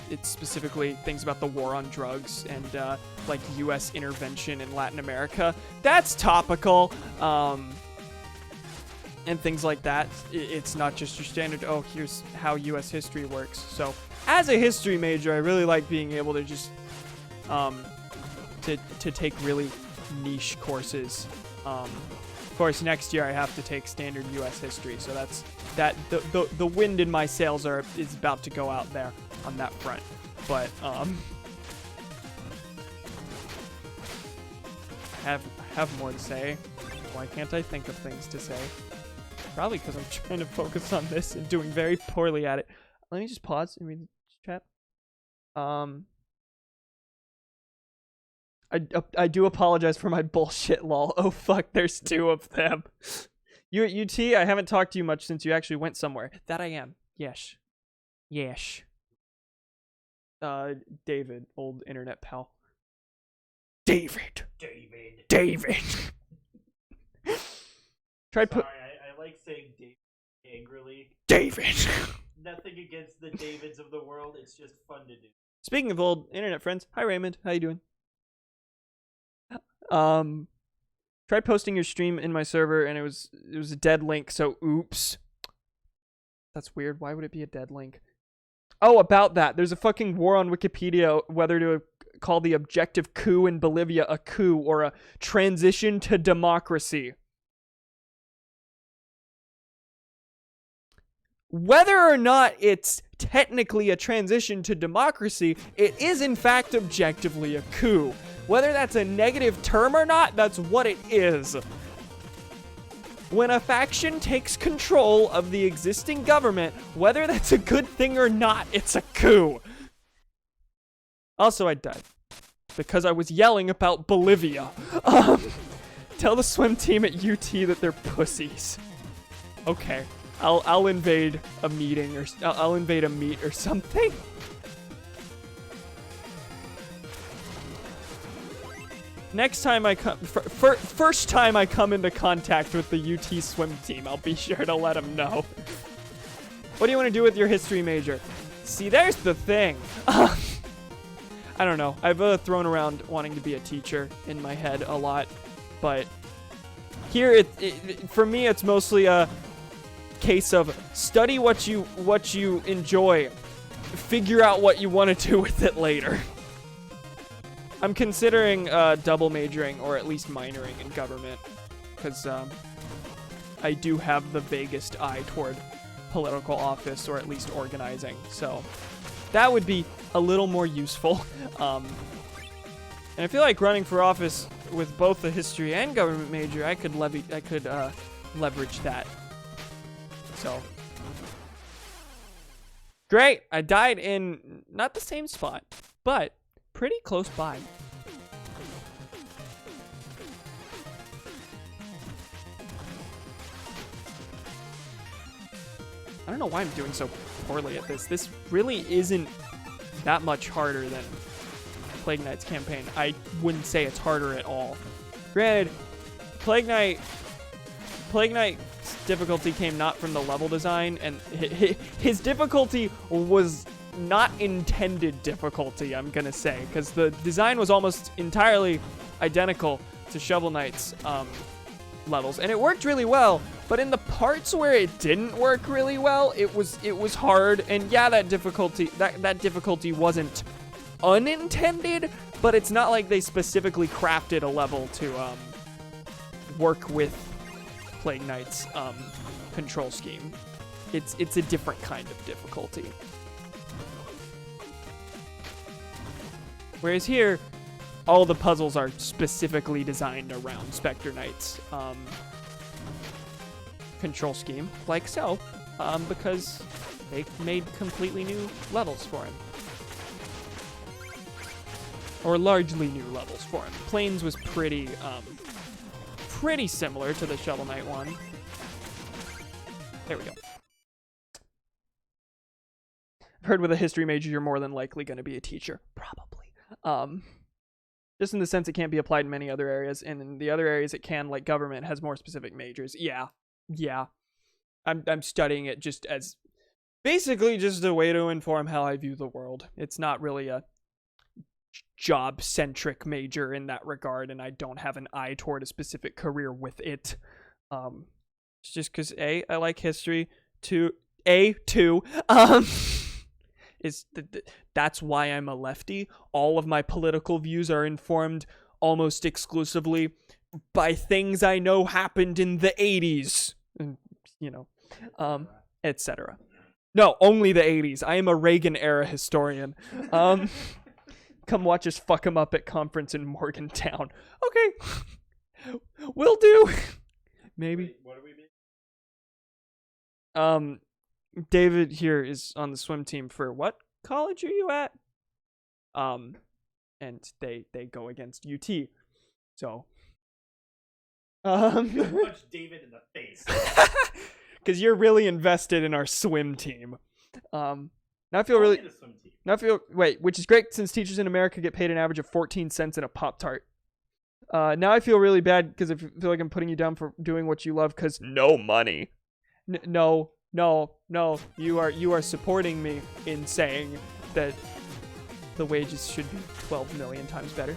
it's specifically things about the war on drugs and like U.S. intervention in Latin America. That's topical, and things like that. It's not just your standard, oh, here's how U.S. history works. So as a history major, I really like being able to just to take really niche courses. Of course, next year I have to take standard U.S. history, so that's the wind in my sails is about to go out there on that front. But have more to say. Why can't I think of things to say? Probably because I'm trying to focus on this and doing very poorly at it. Let me just pause and read the chat. I do apologize for my bullshit, lol. Oh fuck, there's two of them. You at UT? I haven't talked to you much since you actually went somewhere. That I am. Yes. Yes. David, old internet pal. David. Sorry, I like saying David angrily. David. Nothing against the Davids of the world. It's just fun to do. Speaking of old internet friends, hi Raymond. How you doing? Tried posting your stream in my server and it was a dead link, so oops. That's weird. Why would it be a dead link? Oh, about that. There's a fucking war on Wikipedia whether to call the objective coup in Bolivia a coup or a transition to democracy. Whether or not it's technically a transition to democracy, it is in fact objectively a coup. Whether that's a negative term or not, that's what it is. When a faction takes control of the existing government, whether that's a good thing or not, it's a coup. Also, I died because I was yelling about Bolivia. Tell the swim team at UT that they're pussies. Okay, I'll invade a meeting or I'll invade a meet or something. Next time I come, first time I come into contact with the UT swim team, I'll be sure to let them know. What do you want to do with your history major? See, there's the thing. I don't know. I've thrown around wanting to be a teacher in my head a lot, but here, for me, it's mostly a case of study what you enjoy, figure out what you want to do with it later. I'm considering double majoring or at least minoring in government because I do have the vaguest eye toward political office or at least organizing. So that would be a little more useful. And I feel like running for office with both the history and government major, I could leverage that. So great. I died in not the same spot, but pretty close by. I don't know why I'm doing so poorly at this. This really isn't that much harder than Plague Knight's campaign. I wouldn't say it's harder at all. Granted, Plague Knight's difficulty came not from the level design, and his difficulty was not intended difficulty, I'm gonna say, because the design was almost entirely identical to Shovel Knight's levels, and it worked really well, But in the parts where it didn't work really well, it was hard. And yeah, that difficulty wasn't unintended, but it's not like they specifically crafted a level to work with Plague Knight's control scheme. It's a different kind of difficulty. Whereas here, all the puzzles are specifically designed around Specter Knight's control scheme, like so, because they made completely new levels for him. Or largely new levels for him. Plains was pretty similar to the Shovel Knight one. There we go. I've heard with a history major, you're more than likely going to be a teacher. Probably. Just in the sense it can't be applied in many other areas, and in the other areas it can, like government has more specific majors. Yeah. I'm studying it just as basically just a way to inform how I view the world. It's not really a job-centric major in that regard, and I don't have an eye toward a specific career with it. It's just because I like history. That's why I'm a lefty. All of my political views are informed almost exclusively by things I know happened in the 80s, and, etc. No, only the 80s. I am a Reagan-era historian. Come watch us fuck him up at conference in Morgantown. Okay. Will do. Maybe. Wait, what do we mean? David here is on the swim team for what college are you at? And they go against UT. So Punch David in the face. Because you're really invested in our swim team. Now I feel really which is great since teachers in America get paid an average of 14 cents in a Pop-Tart. Now I feel really bad because I feel like I'm putting you down for doing what you love because no money. No, you are supporting me in saying that the wages should be 12 million times better.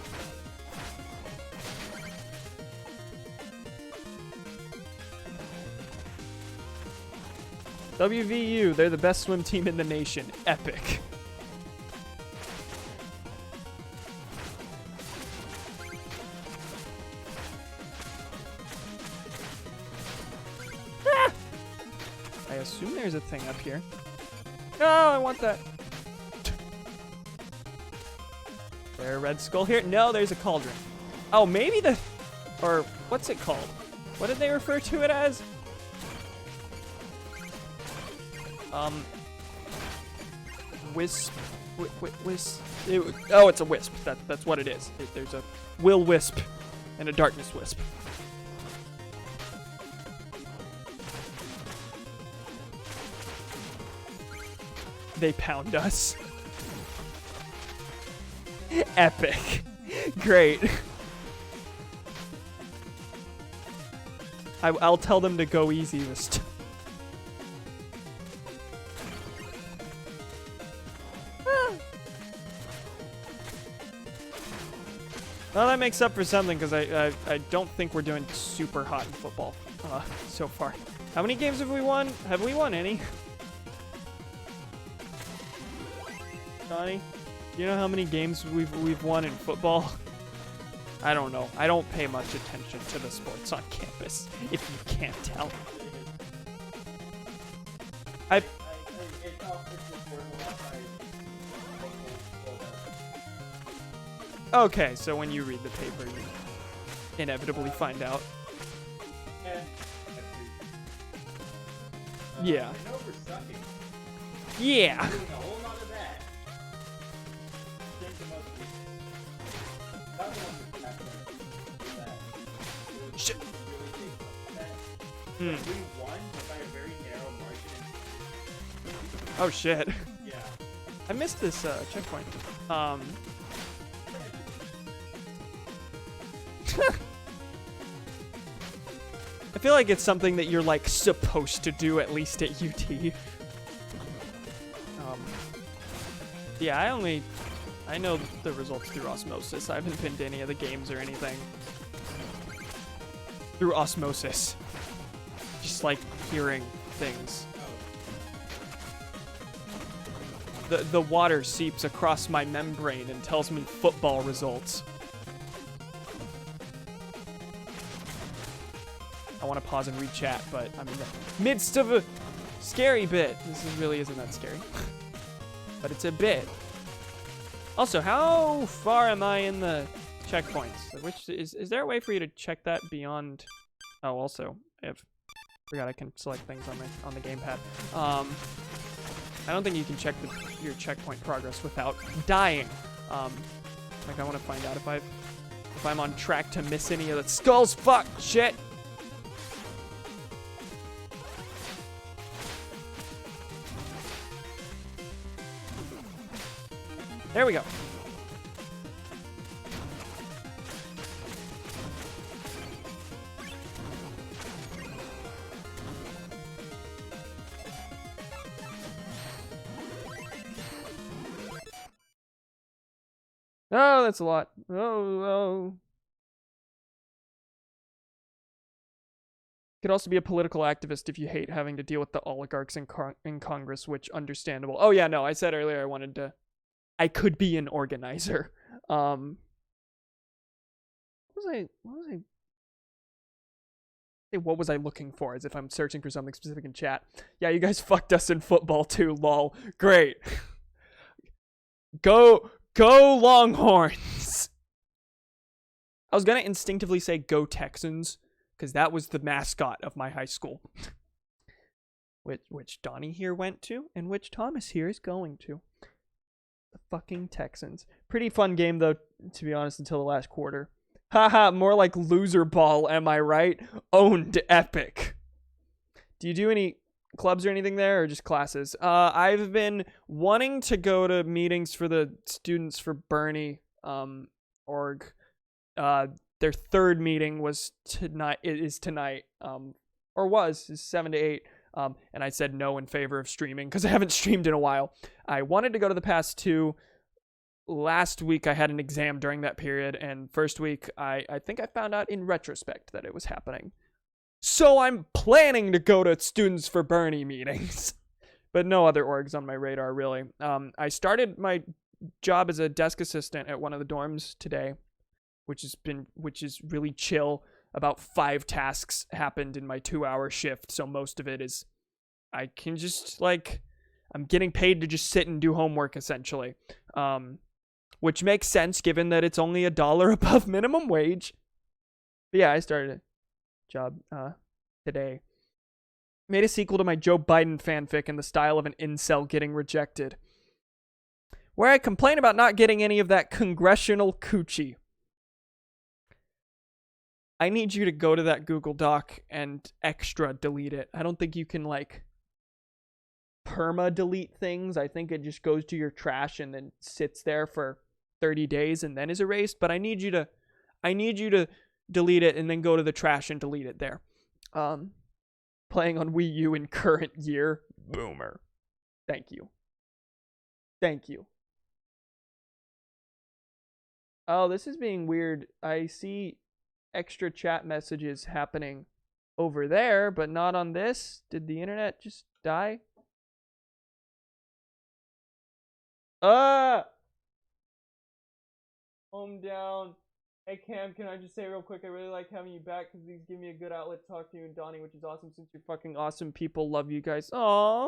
WVU, they're the best swim team in the nation. Epic. Ah! I assume there's a thing up here. No, I want that. There a red skull here? No, there's a cauldron. Oh, maybe or what's it called? What did they refer to it as? Wisp. It's a wisp. That's what it is. There's a will wisp and a darkness wisp. They pound us. Epic. Great. I'll tell them to go easy this time. Well, that makes up for something because I don't think we're doing super hot in football so far. How many games have we won? Have we won any? Johnny, do you know how many games we've won in football? I don't know. I don't pay much attention to the sports on campus, if you can't tell. Okay, so when you read the paper, you inevitably find out. Yeah. Yeah. Shit. We won by a very narrow margin. Oh shit. Yeah. I missed this checkpoint. I feel like it's something that you're like supposed to do at least at UT. Yeah, I know the results through osmosis. I haven't been to any of the games or anything. Through osmosis. just like hearing things. The water seeps across my membrane and tells me football results. I want to pause and read chat, but I'm in the midst of a scary bit. Really isn't that scary. But it's a bit. Also, how far am I in the checkpoints? Which is there a way for you to check that beyond? Oh, also, forgot I can select things on the gamepad. I don't think you can check your checkpoint progress without dying. Like I want to find out if I'm on track to miss any of the skulls. Fuck shit. There we go. Oh, that's a lot. Oh. Could also be a political activist if you hate having to deal with the oligarchs in Congress, which understandable. Oh yeah, no, I said earlier I could be an organizer. What was I looking for? As if I'm searching for something specific in chat. Yeah, you guys fucked us in football too, lol. Great. Go Longhorns! I was gonna instinctively say go Texans, because that was the mascot of my high school. which Donnie here went to, and which Thomas here is going to. The fucking Texans. Pretty fun game, though, to be honest, until the last quarter. Haha, more like loser ball, am I right? Owned epic. Do you do any clubs or anything there, or just classes? I've been wanting to go to meetings for the Students for Bernie org. Their third meeting was tonight. It is tonight, or was 7 to 8. And I said no in favor of streaming because I haven't streamed in a while. I wanted to go to the past two. Last week I had an exam during that period, and first week I think I found out in retrospect that it was happening. So I'm planning to go to Students for Bernie meetings, but no other orgs on my radar really. I started my job as a desk assistant at one of the dorms today, which is really chill. About 5 tasks happened in my 2-hour shift, so most of it is I can just I'm getting paid to just sit and do homework essentially, which makes sense given that it's only $1 above minimum wage. But yeah, I started a job today. Made a sequel to my Joe Biden fanfic in the style of an incel getting rejected, where I complain about not getting any of that congressional coochie. I need you to go to that Google Doc and extra delete it. I don't think you can perma delete things. I think it just goes to your trash and then sits there for 30 days and then is erased. But I need you to delete it and then go to the trash and delete it there. Playing on Wii U in current year. Boomer. Thank you. Oh, this is being weird. I see extra chat messages happening over there, but not on this. Did the internet just die? Home down. Hey Cam, can I just say real quick, I really like having you back because these give me a good outlet to talk to you and Donnie, which is awesome since you're fucking awesome people. Love you guys. Aww.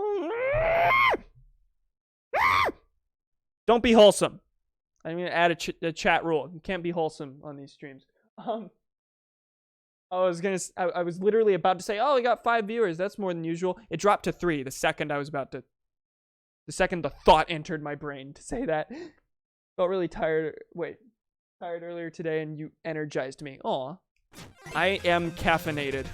Don't be wholesome. I'm gonna add a chat rule. You can't be wholesome on these streams. I was literally about to say, oh, we got 5 viewers. That's more than usual. It dropped to 3 the second the thought entered my brain to say that. Felt really tired earlier today, and you energized me. Aw. I am caffeinated.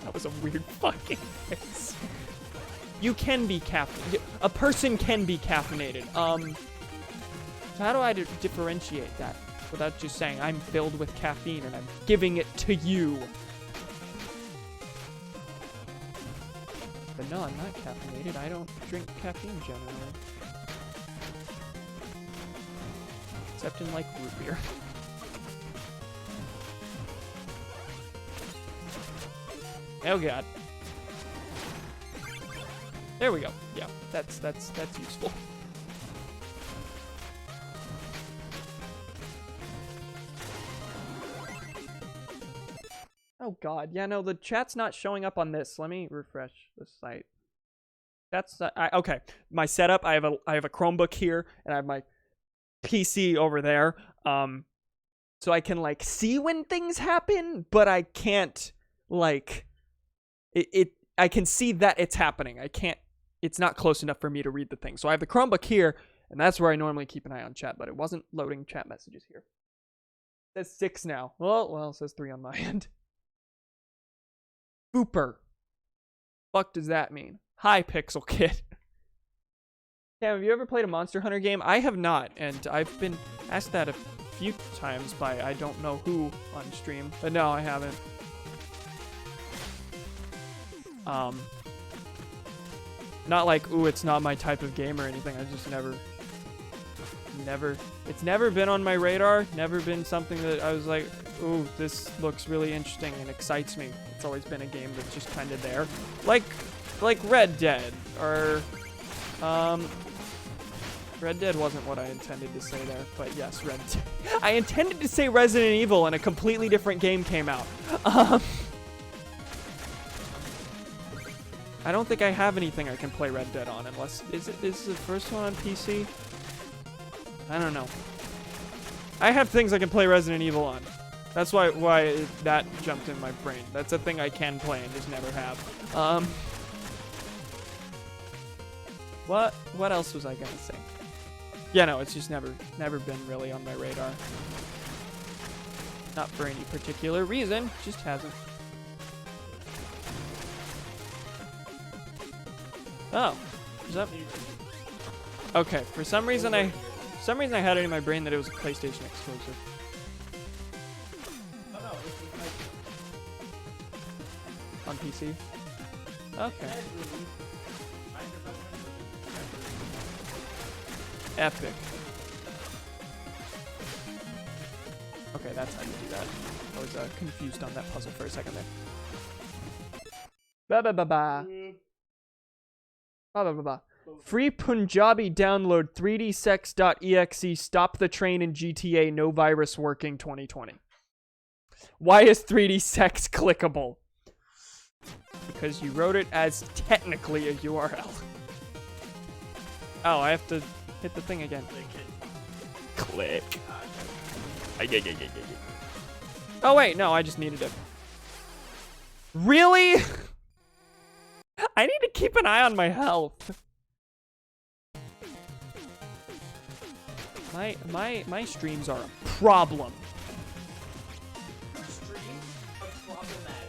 That was a weird fucking face. You can be a person can be caffeinated. So how do I differentiate that without just saying I'm filled with caffeine and I'm giving it to you? But no, I'm not caffeinated. I don't drink caffeine generally. Except in like root beer. Oh god. There we go. Yeah, that's useful. Oh god, yeah, no, the chat's not showing up on this. Let me refresh the site. That's okay. My setup, I have a Chromebook here, and I have my PC over there. So I can like see when things happen, but I can't like I can see that it's happening. I can't. It's not close enough for me to read the thing. So I have the Chromebook here, and that's where I normally keep an eye on chat, but it wasn't loading chat messages here. It says 6 now. Well, it says 3 on my end. Booper. Fuck does that mean? Hi, Pixel Kid. Cam, have you ever played a Monster Hunter game? I have not, and I've been asked that a few times by I don't know who on stream, but no, I haven't. Not like, ooh, it's not my type of game or anything. I just never, it's never been on my radar. Never been something that I was like, ooh, this looks really interesting and excites me. It's always been a game that's just kind of there. Like Red Dead, or, Red Dead wasn't what I intended to say there, but yes, Red Dead. I intended to say Resident Evil and a completely different game came out. I don't think I have anything I can play Red Dead on, unless, is the first one on PC? I don't know. I have things I can play Resident Evil on. That's why that jumped in my brain. That's a thing I can play and just never have. What else was I gonna say? Yeah, no, it's just never been really on my radar. Not for any particular reason, just hasn't. Oh, is that? Okay, for some reason I had it in my brain that it was a PlayStation exclusive. Oh no, this is like On PC? Okay. Epic. Okay, that's how you do that. I was confused on that puzzle for a second there. Ba-ba-ba-ba. Ba-ba-ba-ba. Free Punjabi download 3dsex.exe stop the train in GTA no virus working 2020. Why is 3D sex clickable? Because you wrote it as technically a URL. Oh, I have to hit the thing again. Click. Oh wait, no, I just needed it. Really? I need to keep an eye on my health. My streams are a problem. your streams are problematic.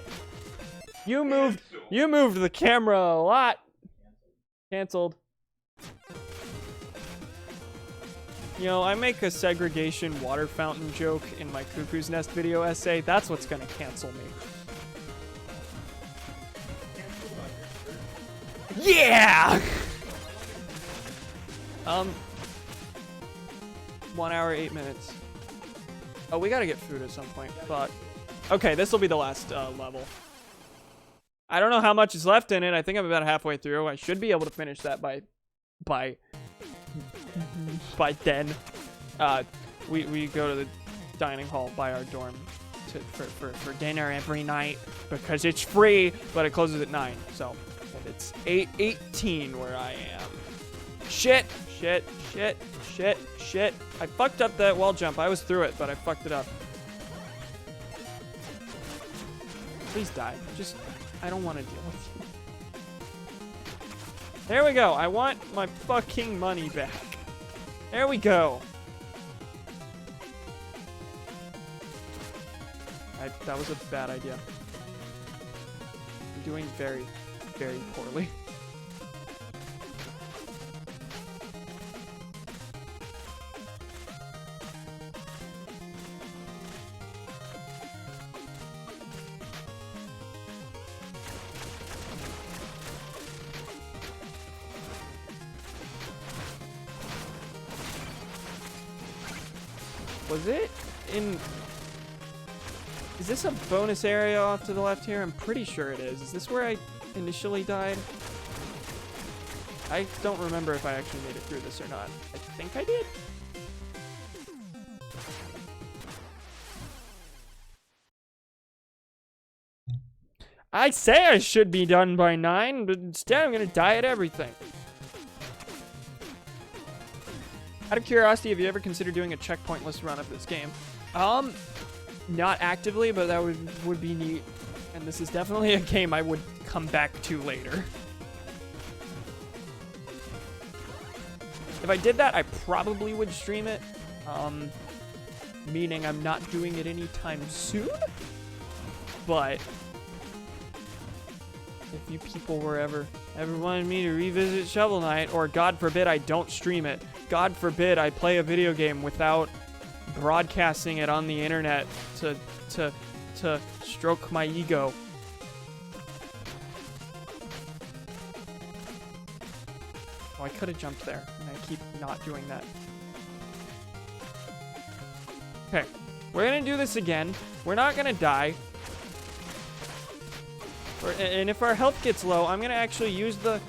You moved the camera a lot. Canceled. You know, I make a segregation water fountain joke in my Cuckoo's Nest video essay. That's what's gonna cancel me. Yeah! 1 hour, 8 minutes. Oh, we gotta get food at some point, but... Okay, this will be the last level. I don't know how much is left in it. I think I'm about halfway through. I should be able to finish that by then. We go to the dining hall by our dorm for dinner every night because it's free, but it closes at 9. So and it's 8:18 where I am. Shit. I fucked up that wall jump. I was through it, but I fucked it up. Please die. Just, I don't want to deal with you. There we go. I want my fucking money back. There we go. That was a bad idea. I'm doing very, very poorly. Was it in... Is this a bonus area off to the left here? I'm pretty sure it is. Is this where I initially died? I don't remember if I actually made it through this or not. I think I did. I say I should be done by 9, but instead I'm gonna die at everything. Out of curiosity, have you ever considered doing a checkpointless run of this game? Not actively, but that would be neat. And this is definitely a game I would come back to later. If I did that, I probably would stream it. Meaning I'm not doing it anytime soon. But if you people were ever wanted me to revisit Shovel Knight, or God forbid I don't stream it, God forbid I play a video game without broadcasting it on the internet to stroke my ego. Oh, I could have jumped there, and I keep not doing that. Okay, we're gonna do this again. We're not gonna die. And if our health gets low, I'm gonna actually use the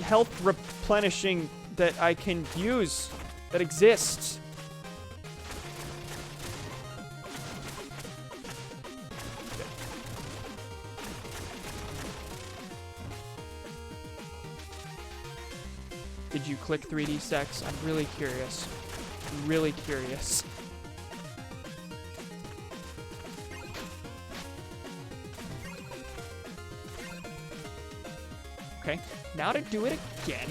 health replenishing that I can use, that exists. Did you click 3D sex? I'm really curious. I'm really curious. Okay, now to do it again.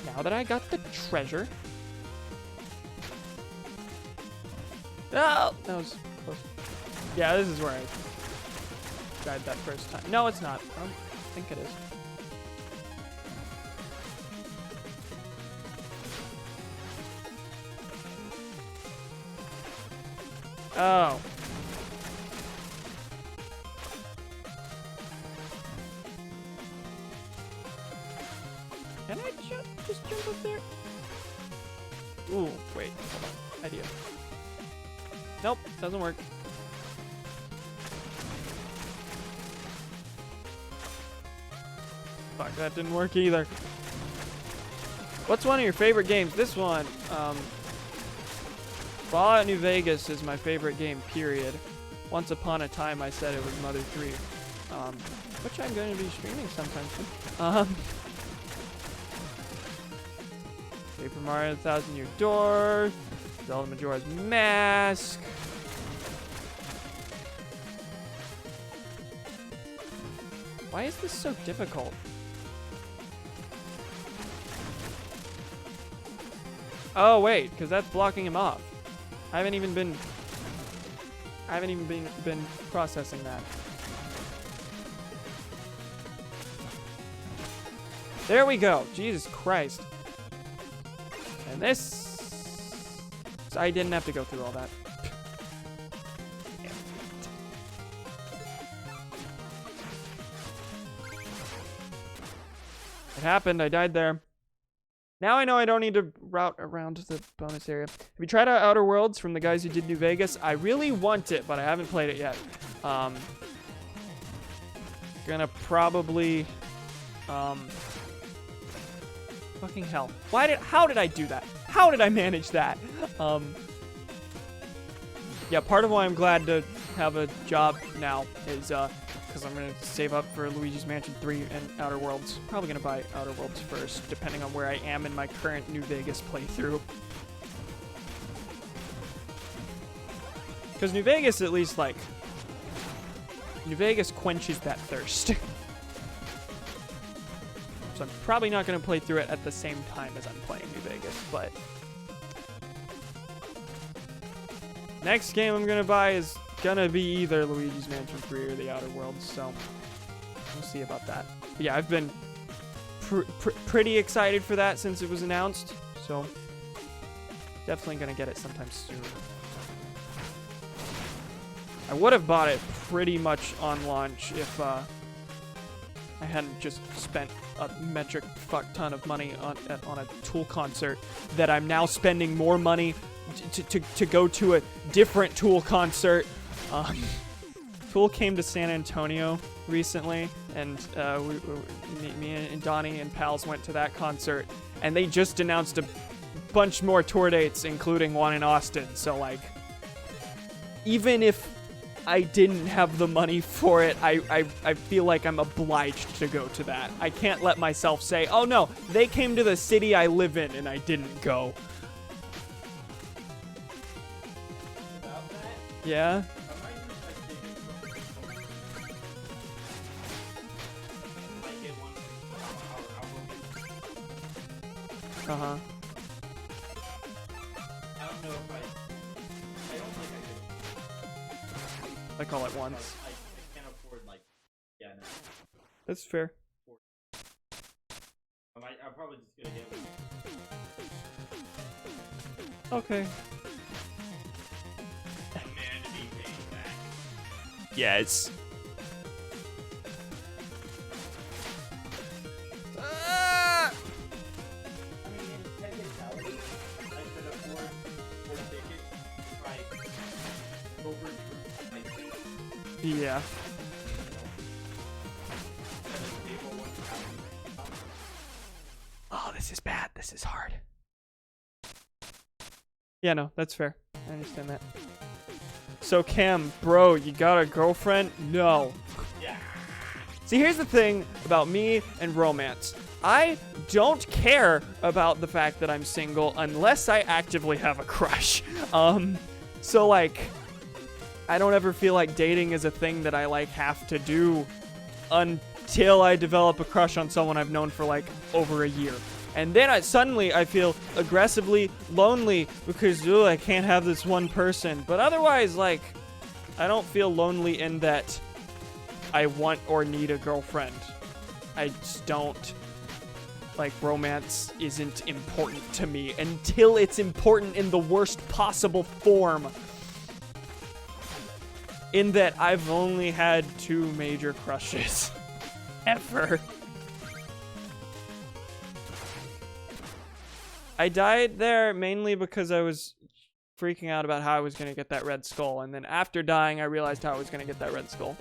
Now that I got the treasure. Oh, that was close. Yeah, this is where I died that first time. No, it's not. I don't think it is. Oh. Can I just jump up there? Ooh, wait. Hold on. Idea. Nope, doesn't work. Fuck, that didn't work either. What's one of your favorite games? This one. Fallout New Vegas is my favorite game, period. Once upon a time, I said it was Mother 3. Which I'm going to be streaming sometime soon. Paper Mario, 1,000-Year Door, Zelda Majora's Mask. Why is this so difficult? Oh wait, because that's blocking him off. I haven't even been processing that. There we go. Jesus Christ. And this... So I didn't have to go through all that. It happened. I died there. Now I know I don't need to route around the bonus area. Have you tried out Outer Worlds from the guys who did New Vegas? I really want it, but I haven't played it yet. Gonna probably... Fucking hell. How did I do that? How did I manage that? Yeah, part of why I'm glad to have a job now is, because I'm going to save up for Luigi's Mansion 3 and Outer Worlds. Probably going to buy Outer Worlds first, depending on where I am in my current New Vegas playthrough. Because New Vegas, at least, like... New Vegas quenches that thirst. So I'm probably not going to play through it at the same time as I'm playing New Vegas, but... Next game I'm going to buy is going to be either Luigi's Mansion 3 or the Outer Worlds, so... We'll see about that. But yeah, I've been pretty excited for that since it was announced, so... Definitely going to get it sometime soon. I would have bought it pretty much on launch if, I hadn't just spent a metric fuck ton of money on a Tool concert that I'm now spending more money to go to a different Tool concert. Tool came to San Antonio recently, and me and Donnie and pals went to that concert, and they just announced a bunch more tour dates, including one in Austin. So like, even if I didn't have the money for it, I feel like I'm obliged to go to that. I can't let myself say, oh no, they came to the city I live in and I didn't go. About that, Yeah? I might use my ticket for I might get one. I'll Uh-huh. I don't know if I don't think I could. Like all at Like, once. I can't afford like. Yeah, no. That's fair. I'm probably just gonna get one. Okay. A man to be paid back. Yes. Ah! I mean, in technicality, I could afford 4 tickets if I overdrew my ticket. Yeah. And the table wouldn't have to. Oh, this is bad. This is hard. Yeah, no, that's fair. I understand that. So, Cam, bro, you got a girlfriend? No. Yeah. See, here's the thing about me and romance. I don't care about the fact that I'm single unless I actively have a crush. So, like, I don't ever feel like dating is a thing that I, like, have to do until I develop a crush on someone I've known for, like, over a year. And then I feel aggressively lonely because, I can't have this one person. But otherwise, like, I don't feel lonely in that I want or need a girlfriend. I just don't. Like, romance isn't important to me until it's important in the worst possible form. In that I've only had 2 major crushes. Ever. I died there mainly because I was freaking out about how I was going to get that red skull. And then after dying, I realized how I was going to get that red skull.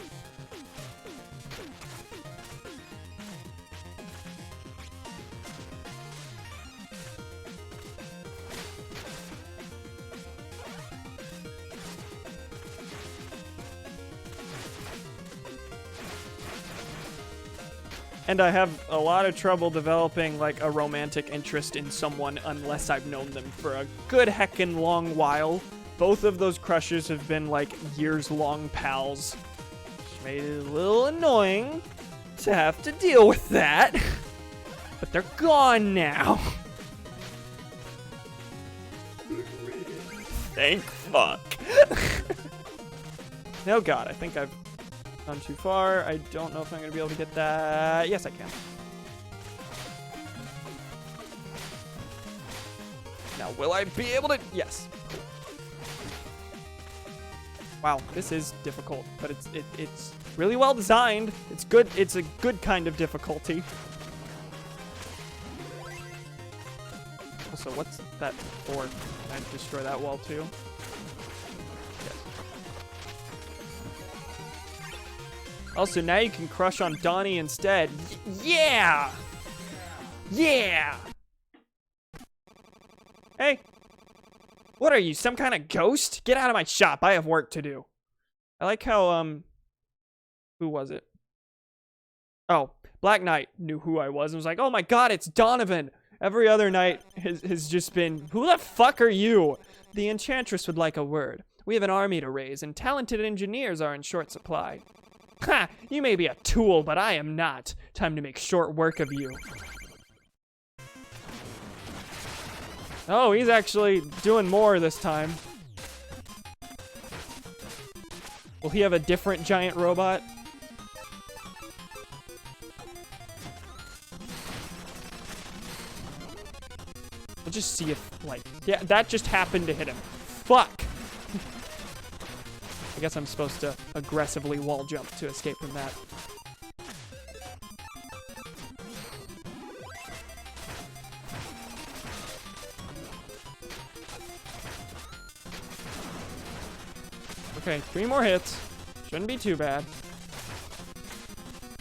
And I have a lot of trouble developing, like, a romantic interest in someone unless I've known them for a good heckin' long while. Both of those crushes have been, like, years-long pals. Which made it a little annoying to have to deal with that. But they're gone now. Thank fuck. Oh god, I think I've gone too far. I don't know if I'm going to be able to get that. Yes, I can. Now, will I be able to? Yes. Cool. Wow, this is difficult, but it's really well designed. It's good. It's a good kind of difficulty. Also, what's that for? Can I destroy that wall too? Also, now you can crush on Donnie instead. Yeah! Yeah! Hey! What are you, some kind of ghost? Get out of my shop, I have work to do. I like how, who was it? Oh, Black Knight knew who I was and was like, oh my god, it's Donovan! Every other night has just been, who the fuck are you? The Enchantress would like a word. We have an army to raise, and talented engineers are in short supply. Ha! You may be a tool, but I am not. Time to make short work of you. Oh, he's actually doing more this time. Will he have a different giant robot? We'll just see if, like, yeah, that just happened to hit him. Fuck! I guess I'm supposed to aggressively wall jump to escape from that. Okay, 3 more hits. Shouldn't be too bad.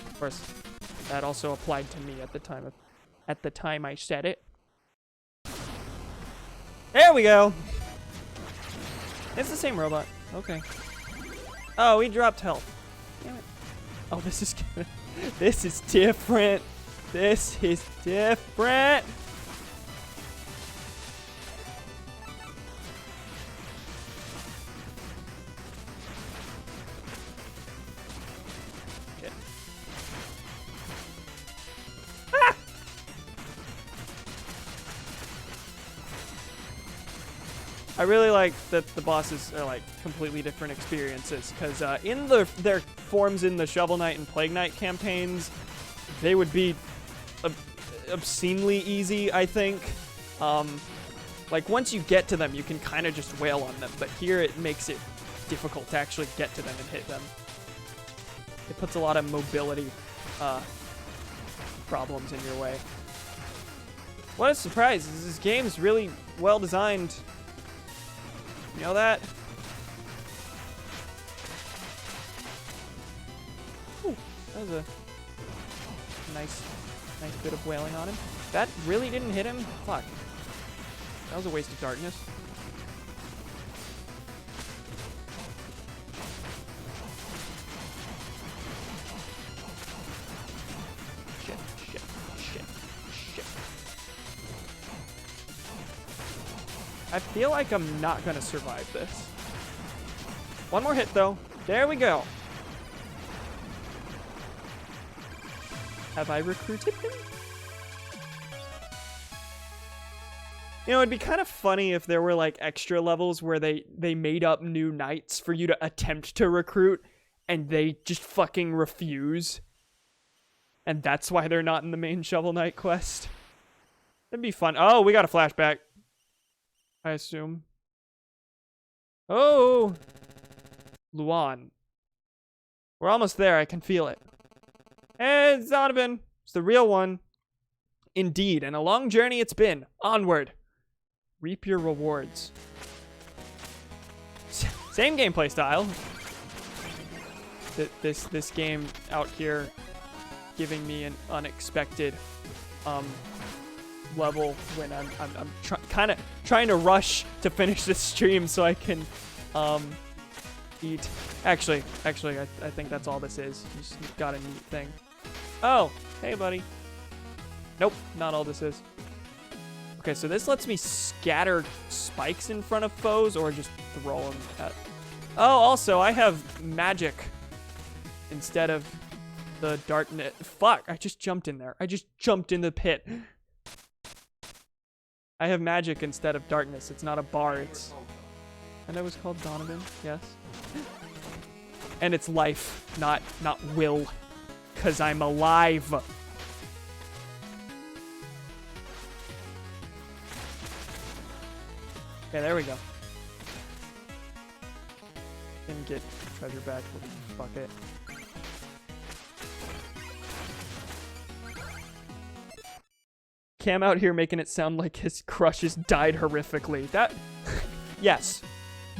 Of course, that also applied to me at the time I said it. There we go. It's the same robot. Okay. Oh, we dropped health. Damn it. Oh, this is different. This is different. Shit. Ah! I really like that the bosses are like completely different experiences, because in their forms in the Shovel Knight and Plague Knight campaigns, they would be obscenely easy, I think. Like once you get to them, you can kind of just wail on them, but here it makes it difficult to actually get to them and hit them. It puts a lot of mobility problems in your way. What a surprise! This game's really well designed. You know that? Ooh, that was a nice bit of wailing on him. That really didn't hit him? Fuck. That was a waste of darkness. Shit. I feel like I'm not gonna survive this. One more hit though. There we go. Have I recruited him? You know, it'd be kind of funny if there were like extra levels where they made up new knights for you to attempt to recruit and they just fucking refuse. And that's why they're not in the main Shovel Knight quest. That'd be fun. Oh, we got a flashback. I assume. Oh! Luan. We're almost there. I can feel it. Hey, it's Donovan. It's the real one. Indeed, and a long journey it's been. Onward. Reap your rewards. Same gameplay style. This game out here giving me an unexpected level when I'm kind of trying to rush to finish this stream so I can eat. Actually, I think that's all this is. You just got a neat thing. Oh, hey, buddy. Nope, not all this is. Okay, so this lets me scatter spikes in front of foes or just throw them at... Oh, also, I have magic instead of the darkness. Fuck, I just jumped in there. I just jumped in the pit. I have magic instead of darkness. It's not a bar, it's... And I was called Donovan, yes. And it's life, not will. 'Cause I'm alive. Okay, there we go. Can get treasure back. Fuck it. Cam out here making it sound like his crushes died horrifically. That... Yes.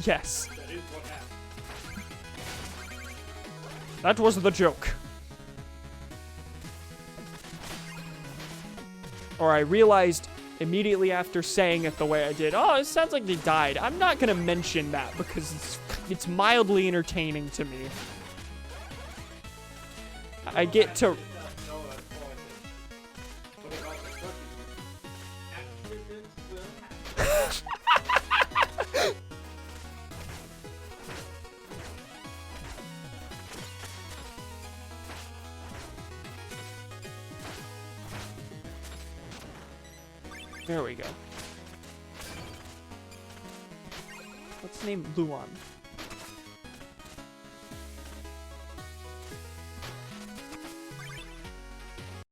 Yes. That is what happened. That was the joke. Or I realized immediately after saying it the way I did, oh, it sounds like they died. I'm not gonna mention that because it's mildly entertaining to me. I get to... There we go. Let's name Luan.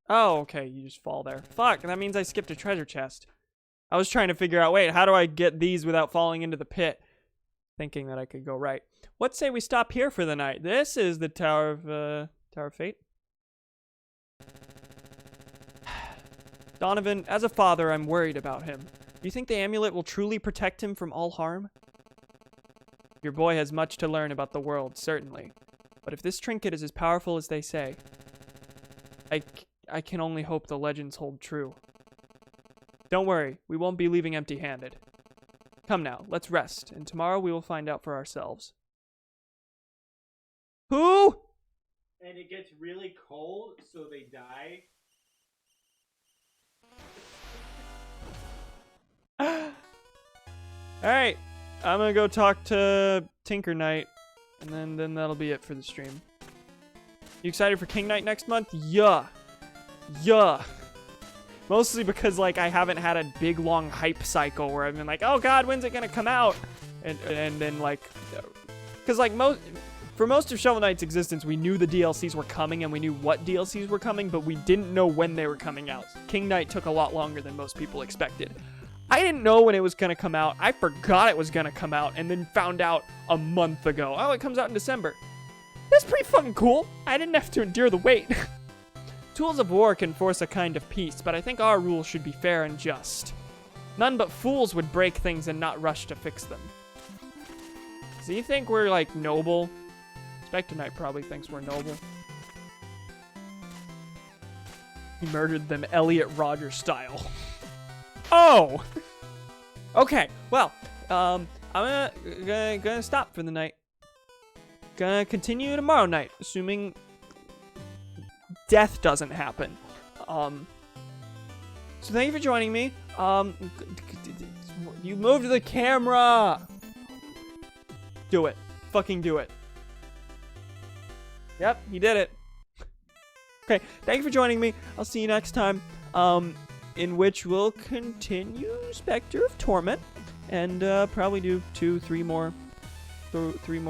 Oh, okay, you just fall there. Fuck, that means I skipped a treasure chest. I was trying to figure out, wait, how do I get these without falling into the pit? Thinking that I could go right. Let's say we stop here for the night. This is the Tower of Fate. Donovan, as a father, I'm worried about him. Do you think the amulet will truly protect him from all harm? Your boy has much to learn about the world, certainly. But if this trinket is as powerful as they say, I can only hope the legends hold true. Don't worry, we won't be leaving empty-handed. Come now, let's rest, and tomorrow we will find out for ourselves. Who? And it gets really cold, so they die. Alright, I'm gonna go talk to Tinker Knight, and then that'll be it for the stream. You excited for King Knight next month? Yeah. Yeah. Mostly because, like, I haven't had a big, long hype cycle where I've been like, oh god, when's it gonna come out? And then, like, because, like, for most of Shovel Knight's existence, we knew the DLCs were coming and we knew what DLCs were coming, but we didn't know when they were coming out. King Knight took a lot longer than most people expected. I didn't know when it was gonna come out. I forgot it was gonna come out and then found out a month ago. Oh, it comes out in December. That's pretty fucking cool. I didn't have to endure the wait. Tools of war can force a kind of peace, but I think our rules should be fair and just. None but fools would break things and not rush to fix them. So you think we're, like, noble? Specter Knight probably thinks we're noble. He murdered them Elliot Rodgers style. Oh! Okay, well, I'm gonna stop for the night. Gonna continue tomorrow night, assuming death doesn't happen. So thank you for joining me. You moved the camera! Do it. Fucking do it. Yep, he did it. Okay, thank you for joining me. I'll see you next time. In which we'll continue Specter of Torment. And probably do 3 more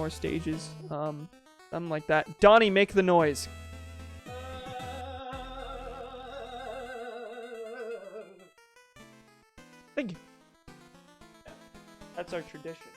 stages. Something like that. Donnie, make the noise. Thank you. That's our tradition.